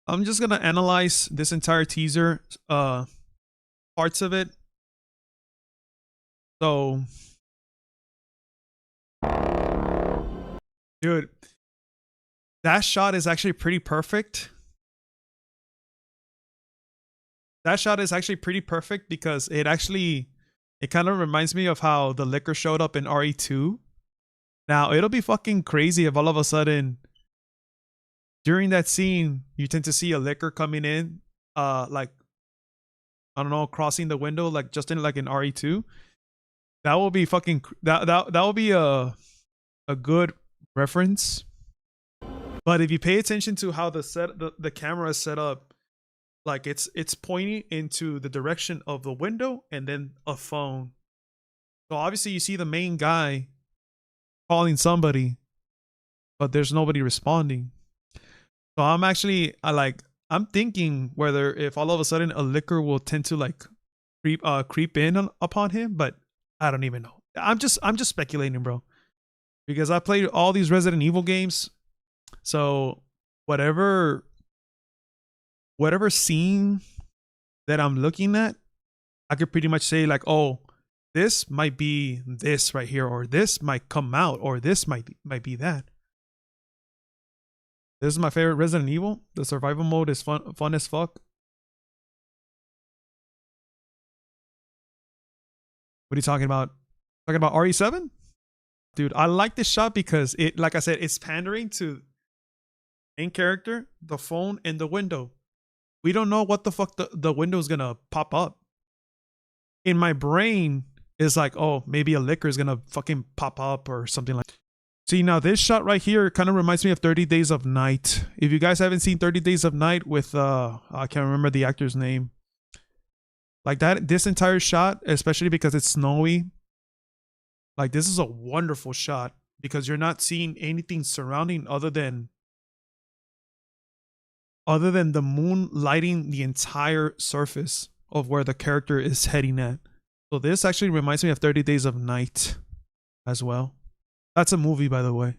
I'm just gonna analyze this entire teaser, parts of it. So, dude, that shot is actually pretty perfect. That shot is actually pretty perfect because it kind of reminds me of how the Licker showed up in RE2. Now, it'll be fucking crazy if all of a sudden during that scene, you tend to see a Licker coming in, like, I don't know, crossing the window, like just in like in RE2. That will be fucking, that will be a good reference. But if you pay attention to how the camera is set up, like it's pointing into the direction of the window and then a phone. So obviously you see the main guy calling somebody, but there's nobody responding. So I'm thinking whether if all of a sudden a Licker will tend to like creep in upon him, but I don't even know. I'm just speculating, bro. Because I played all these Resident Evil games. So whatever scene that I'm looking at, I could pretty much say like, oh, this might be this right here, or this might come out, or this might be that. This is my favorite Resident Evil. The survival mode is fun as fuck. What are you talking about? Talking about RE7? Dude, I like this shot because it, like I said, it's pandering to main character, the phone, and the window. We don't know what the fuck the window is gonna pop up. In my brain, is like, oh, maybe a Licker is gonna fucking pop up or something like that. See, now this shot right here kind of reminds me of 30 Days of Night. If you guys haven't seen 30 Days of Night with, I can't remember the actor's name. Like that, this entire shot, especially because it's snowy. Like this is a wonderful shot because you're not seeing anything surrounding other than other than the moon lighting the entire surface of where the character is heading at. So this actually reminds me of 30 Days of Night as well. That's a movie, by the way.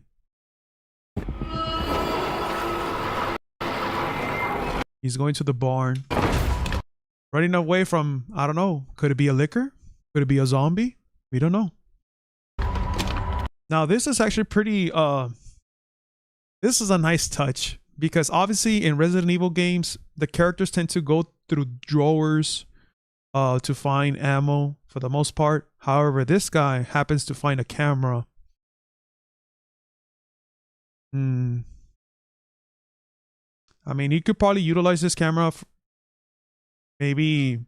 He's going to the barn. Running away from, I don't know, could it be a liquor? Could it be a zombie? We don't know. Now this is actually pretty, this is a nice touch. Because obviously in Resident Evil games, the characters tend to go through drawers to find ammo for the most part. However, this guy happens to find a camera. I mean, he could probably utilize this camera. Maybe.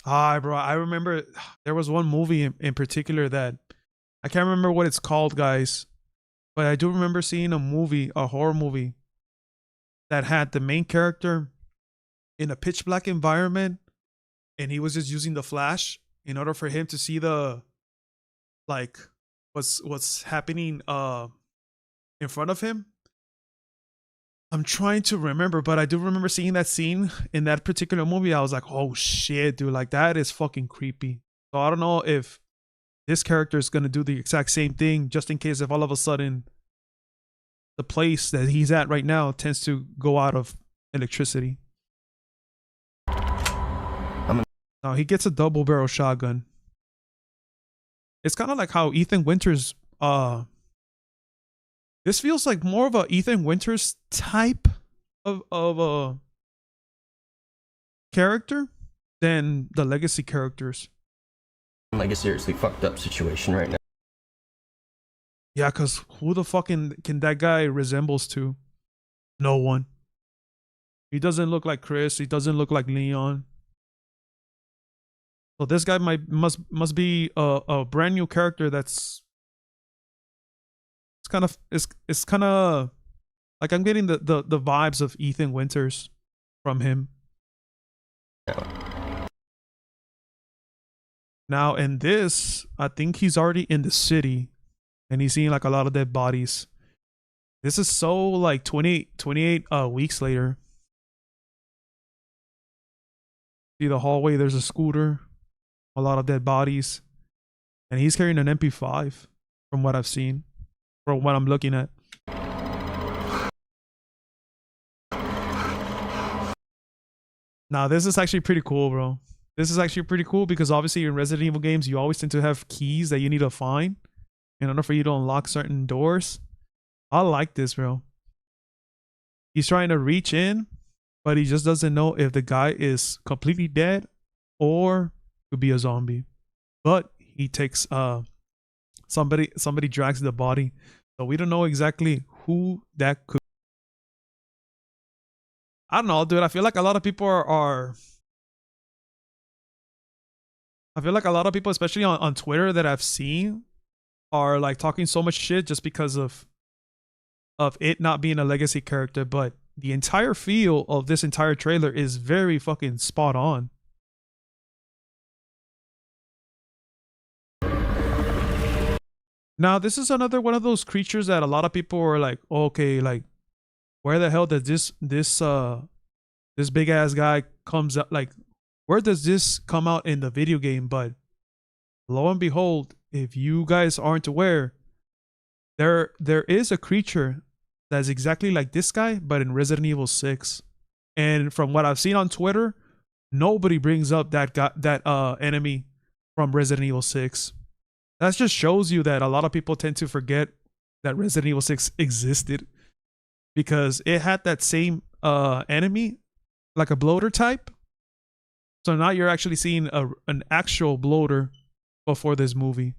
Bro, I remember there was one movie in particular that I can't remember what it's called, guys. But I do remember seeing a movie, a horror movie, that had the main character in a pitch black environment, and he was just using the flash in order for him to see the, like, what's happening in front of him. I'm trying to remember, but I do remember seeing that scene in that particular movie. I was like, oh shit, dude, like that is fucking creepy. So I don't know if this character is going to do the exact same thing, just in case if all of a sudden the place that he's at right now tends to go out of electricity. Now he gets a double barrel shotgun. It's kind of like how Ethan Winters, this feels like more of a Ethan Winters type of a character than the Legacy characters. Like a seriously fucked up situation right now. Yeah, because who the fucking can that guy resembles to? No one. He doesn't look like Chris. He doesn't look like Leon. So this guy must be a brand new character that's it's kind of like I'm getting the vibes of Ethan Winters from him. Now in this, I think he's already in the city and he's seeing like a lot of dead bodies. This is so like 28 weeks later. See the hallway, there's a scooter, a lot of dead bodies, and he's carrying an MP5 from what I've seen, from what I'm looking at. Now this is actually pretty cool, bro. This is actually pretty cool because obviously in Resident Evil games, you always tend to have keys that you need to find in order for you to unlock certain doors. I like this, bro. He's trying to reach in, but he just doesn't know if the guy is completely dead or could be a zombie. But he takes somebody drags the body. So we don't know exactly who that could. I don't know, dude. I feel like a lot of people I feel like a lot of people, especially on Twitter that I've seen, are like talking so much shit just because of it not being a Legacy character. But the entire feel of this entire trailer is very fucking spot on. Now, this is another one of those creatures that a lot of people are like, okay, like, where the hell did this big ass guy comes up? Like, where does this come out in the video game? But lo and behold, if you guys aren't aware, there is a creature that's exactly like this guy, but in Resident Evil 6. And from what I've seen on Twitter, nobody brings up that enemy from Resident Evil 6. That just shows you that a lot of people tend to forget that Resident Evil 6 existed, because it had that same enemy, like a bloater type. So now you're actually seeing an actual bloater before this movie.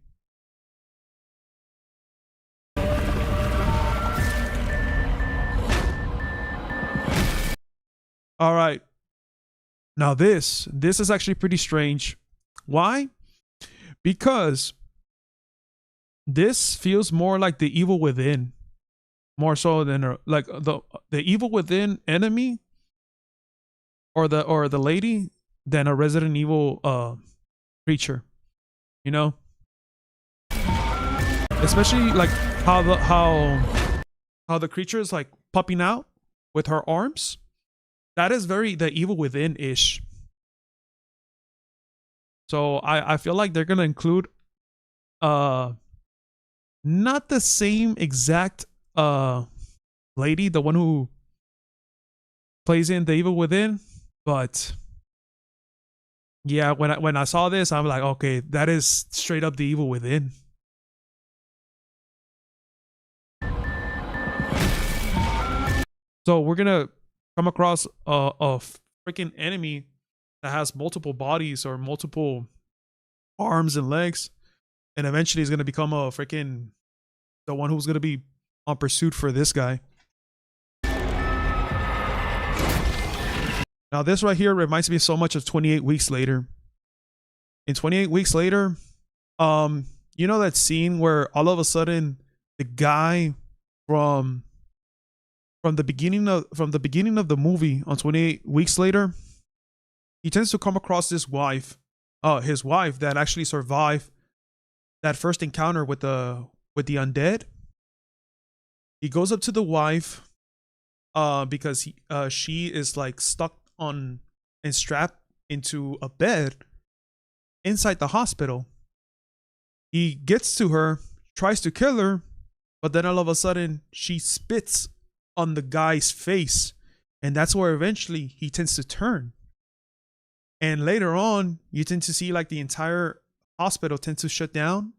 All right. Now this is actually pretty strange. Why? Because this feels more like the Evil Within, more so than like the Evil Within enemy or the lady than a Resident Evil creature, you know. Especially like how the creature is like popping out with her arms. That is very The Evil Within-ish. So I feel like they're gonna include not the same exact lady, the one who plays in The Evil Within, but yeah, when I saw this, I'm like, okay, that is straight up The Evil Within. So we're gonna come across a freaking enemy that has multiple bodies or multiple arms and legs, and eventually is gonna become a freaking the one who's gonna be on pursuit for this guy. Now this right here reminds me so much of 28 Weeks Later. In 28 Weeks Later, you know that scene where all of a sudden the guy from the beginning of the movie on 28 Weeks Later, he tends to come across his wife that actually survived that first encounter with the undead. He goes up to the wife because she is like stuck on and strapped into a bed inside the hospital. He gets to her, tries to kill her, but then all of a sudden she spits on the guy's face, and that's where eventually he tends to turn. And later on, you tend to see like the entire hospital tend to shut down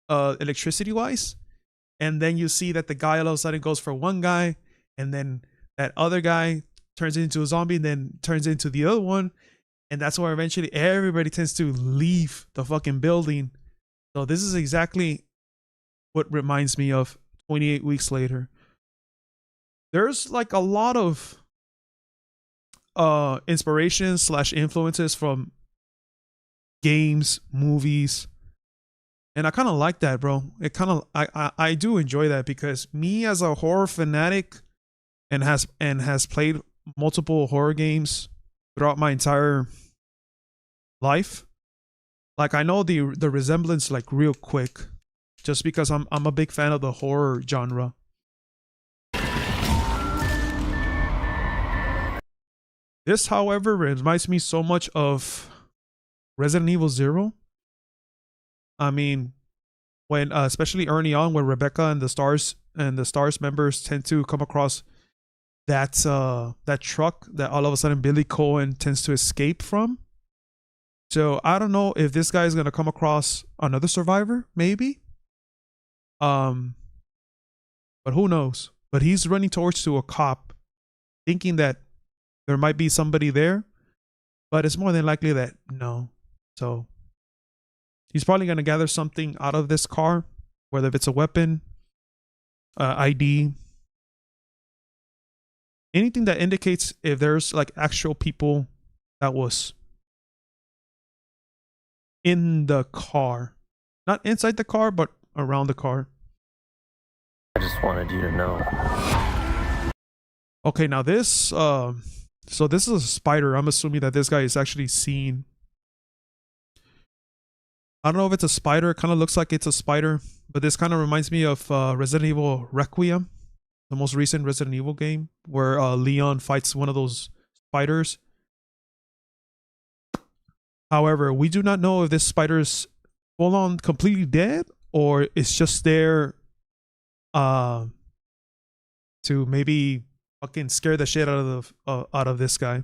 electricity wise, and then you see that the guy all of a sudden goes for one guy, and then that other guy turns into a zombie and then turns into the other one, and that's where eventually everybody tends to leave the fucking building. So this is exactly what reminds me of 28 Weeks Later. There's like a lot of inspirations / influences from games, movies, and I kind of like that, bro. It kind of I do enjoy that, because me as a horror fanatic and has played multiple horror games throughout my entire life, like I know the resemblance like real quick, just because I'm a big fan of the horror genre. This, however, reminds me so much of Resident Evil 0. I mean, when especially early on, when Rebecca and the Stars members tend to come across that truck that all of a sudden Billy Cohen tends to escape from. So I don't know if this guy is gonna come across another survivor, maybe. But who knows? But he's running towards a cop, thinking that there might be somebody there, but it's more than likely that no. So he's probably going to gather something out of this car, whether it's a weapon, ID, anything that indicates if there's like actual people that was in the car, not inside the car, but around the car. I just wanted you to know. Okay, now this so this is a spider. I'm assuming that this guy is actually seen. I don't know if it's a spider. It kind of looks like it's a spider, but this kind of reminds me of Resident Evil Requiem, the most recent Resident Evil game, where Leon fights one of those spiders. However, we do not know if this spider is full on completely dead, or it's just there to maybe fucking scare the shit out of this guy.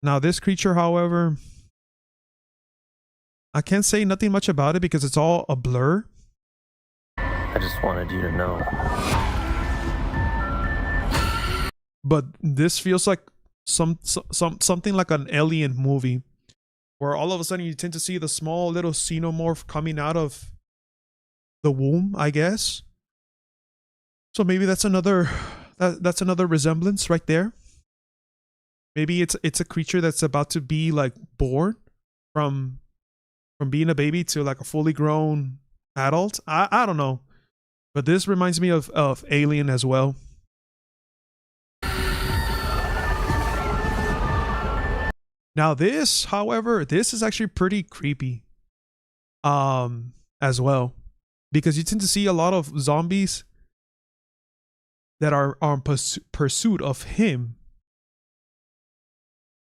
Now this creature, however, I can't say nothing much about it because it's all a blur. I just wanted you to know. But this feels like something like an Alien movie, where all of a sudden you tend to see the small little xenomorph coming out of the womb, I guess. So maybe that's another resemblance right there. Maybe it's a creature that's about to be like born from being a baby to like a fully grown adult. I don't know, but this reminds me of Alien as well. Now this, however, this is actually pretty creepy as well, because you tend to see a lot of zombies that are on pursuit of him,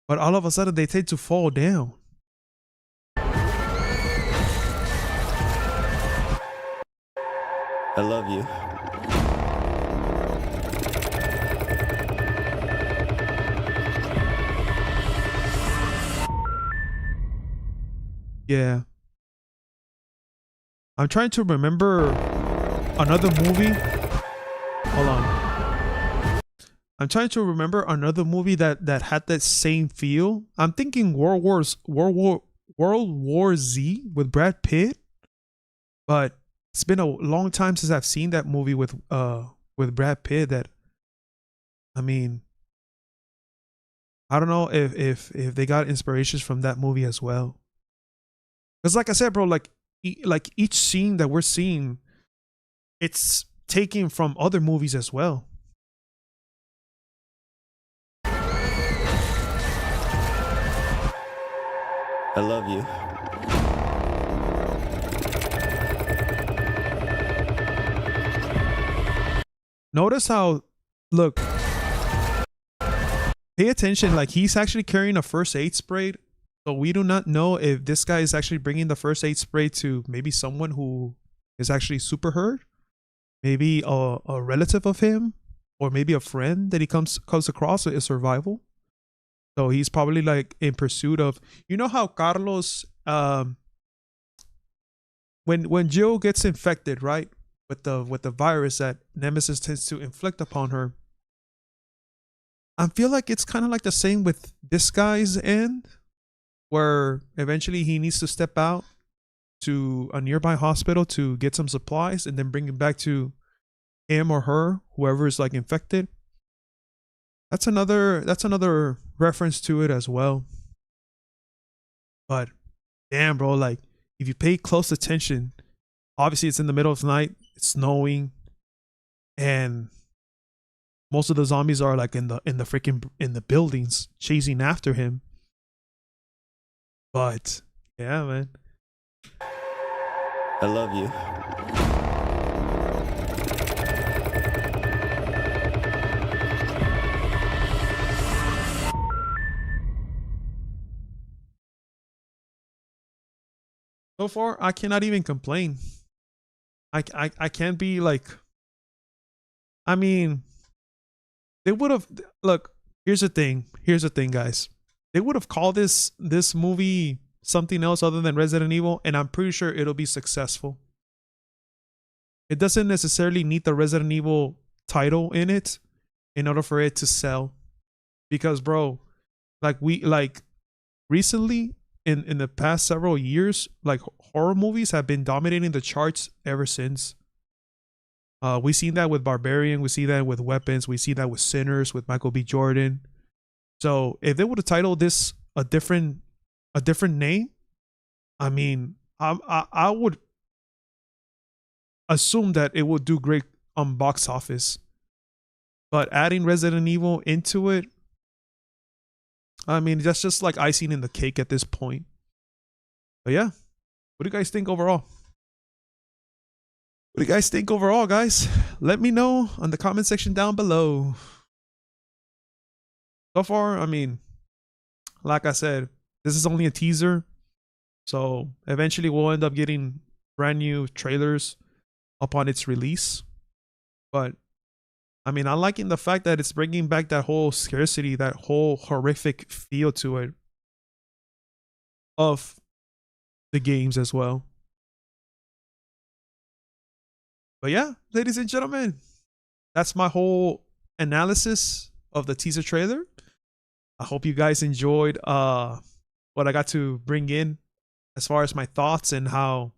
but all of a sudden they tend to fall down. I love you. Yeah. I'm trying to remember another movie. Hold on. I'm trying to remember another movie that had that same feel. I'm thinking World War Z with Brad Pitt. But it's been a long time since I've seen that movie with Brad Pitt. That, I mean, I don't know if they got inspirations from that movie as well. Because like I said, bro, like each scene that we're seeing, it's taken from other movies as well. I love you. Notice how, look, pay attention, like he's actually carrying a first aid spray. So we do not know if this guy is actually bringing the first aid spray to maybe someone who is actually super hurt, maybe a relative of him, or maybe a friend that he comes across with survival. So he's probably like in pursuit of, you know how Carlos, when Jill gets infected, right, with the virus that Nemesis tends to inflict upon her, I feel like it's kind of like the same with this guy's end, where eventually he needs to step out to a nearby hospital to get some supplies and then bring it back to him or her, whoever is like infected. That's another reference to it as well. But damn, bro, like if you pay close attention, obviously it's in the middle of the night, it's snowing, and most of the zombies are like in the buildings chasing after him. But yeah, man. I love you. So far, I cannot even complain. I can't be like, I mean, they would have, look, here's the thing, guys. They would have called this movie something else other than Resident Evil, and I'm pretty sure it'll be successful. It doesn't necessarily need the Resident Evil title in it in order for it to sell. Because, bro, like recently, in the past several years, like horror movies have been dominating the charts ever since. We seen that with Barbarian, we see that with Weapons, we see that with Sinners with Michael B. Jordan. So if they would have titled this a different name, I mean, I would assume that it would do great on box office. But adding Resident Evil into it, I mean, that's just like icing in the cake at this point. But yeah, what do you guys think overall? What do you guys think overall, guys? Let me know on the comment section down below. So far, I mean, like I said, this is only a teaser. So eventually we'll end up getting brand new trailers upon its release. But I mean, I'm liking the fact that it's bringing back that whole scarcity, that whole horrific feel to it of the games as well. But yeah, ladies and gentlemen, that's my whole analysis of the teaser trailer. I hope you guys enjoyed what I got to bring in as far as my thoughts and how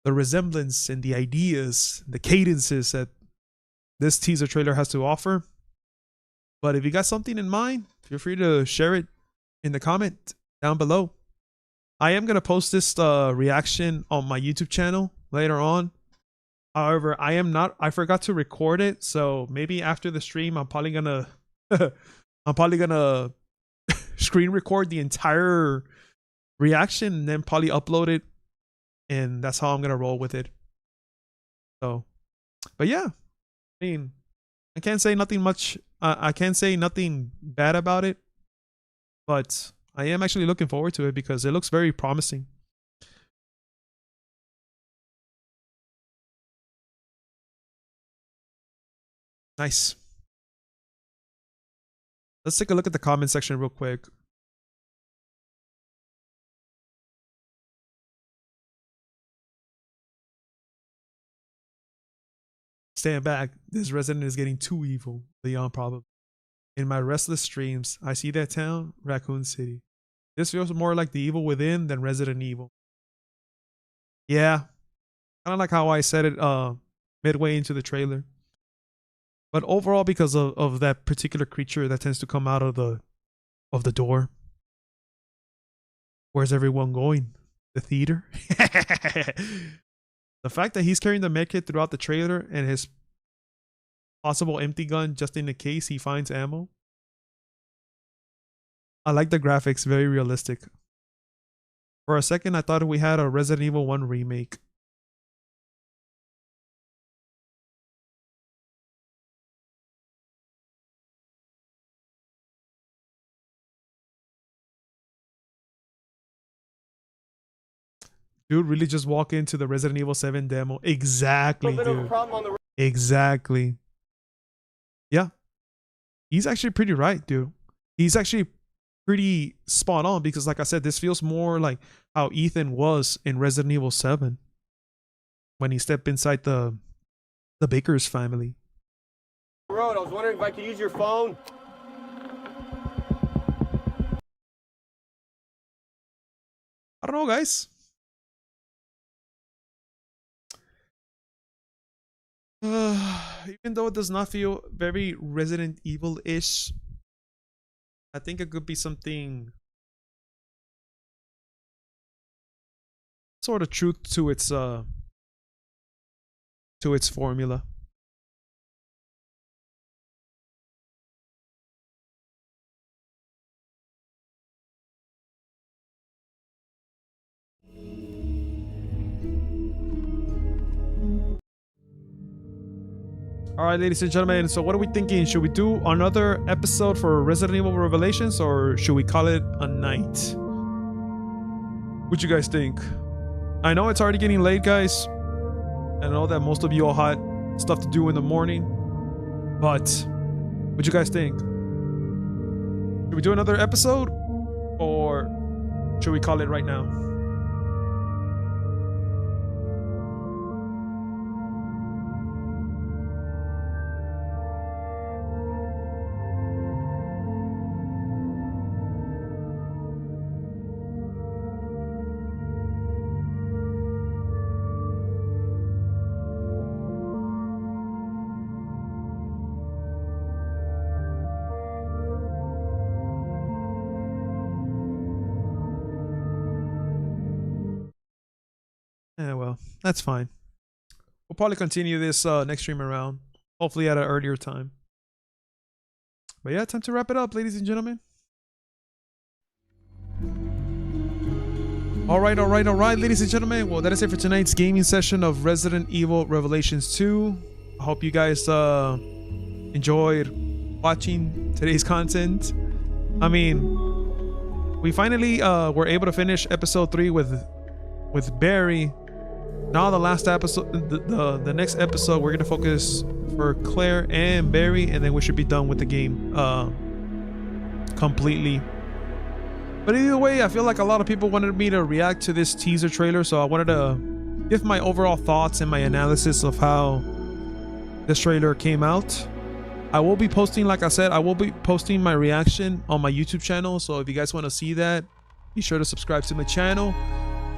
the resemblance and the ideas, the cadences that this teaser trailer has to offer. But if you got something in mind, feel free to share it in the comment down below. I am going to post this reaction on my YouTube channel later on. However, I forgot to record it. So maybe after the stream, I'm probably going to screen record the entire reaction and then probably upload it and that's how I'm gonna roll with it. So, but yeah, I mean, I can't say nothing much. I can't say nothing bad about it, but I am actually looking forward to it because it looks very promising. Nice. Let's take a look at the comment section real quick. Stand back. This resident is getting too evil. Leon probably. In my restless dreams, I see that town, Raccoon City. This feels more like The Evil Within than Resident Evil. Yeah. Kind of like how I said it midway into the trailer. But overall, because of that particular creature that tends to come out of the door. Where's everyone going? The theater? The fact that he's carrying the medkit throughout the trailer and his possible empty gun just in the case he finds ammo. I like the graphics, very realistic. For a second, I thought we had a Resident Evil 1 remake. Dude, really just walk into the Resident Evil 7 demo. Exactly, dude. Exactly. Yeah. He's actually pretty right, dude. He's actually pretty spot on because, like I said, this feels more like how Ethan was in Resident Evil 7 when he stepped inside the Baker's family. Road, I was wondering if I could use your phone. I don't know, guys. Even though it does not feel very Resident Evil-ish, I think it could be something sort of true to its formula. All right, ladies and gentlemen, so what are we thinking? Should we do another episode for Resident Evil Revelations or should we call it a night? What you guys think? I know it's already getting late, guys. I know that most of you all had stuff to do in the morning, but what you guys think? Should we do another episode or should we call it right now? Yeah, well, that's fine. We'll probably continue this next stream around, hopefully at an earlier time. But yeah, time to wrap it up, ladies and gentlemen. All right, ladies and gentlemen. Well, that is it for tonight's gaming session of Resident Evil Revelations 2. I hope you guys enjoyed watching today's content. I mean, we finally were able to finish episode 3 with Barry. Now the last episode, the next episode, we're gonna focus for Claire and Barry, and then we should be done with the game completely. But either way, I feel like a lot of people wanted me to react to this teaser trailer, so I wanted to give my overall thoughts and my analysis of how this trailer came out. I will be posting, like I said, I will be posting my reaction on my YouTube channel, so if you guys want to see that, be sure to subscribe to my channel.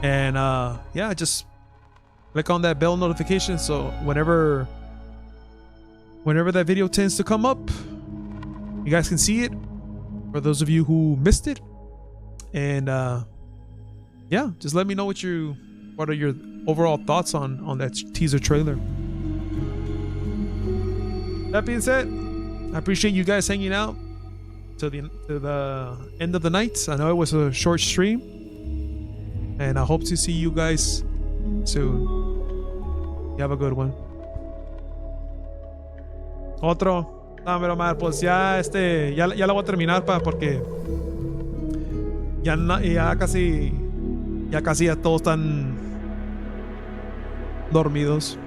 And yeah, just click on that bell notification so whenever that video tends to come up, you guys can see it, for those of you who missed it. And yeah, just let me know what are your overall thoughts on that teaser trailer. That being said, I appreciate you guys hanging out to the end of the night. I know it was a short stream, and I hope to see you guys soon. You have a good one. Otro. No, pero mal, pues ya ya la voy a terminar porque ya casi ya todos están dormidos.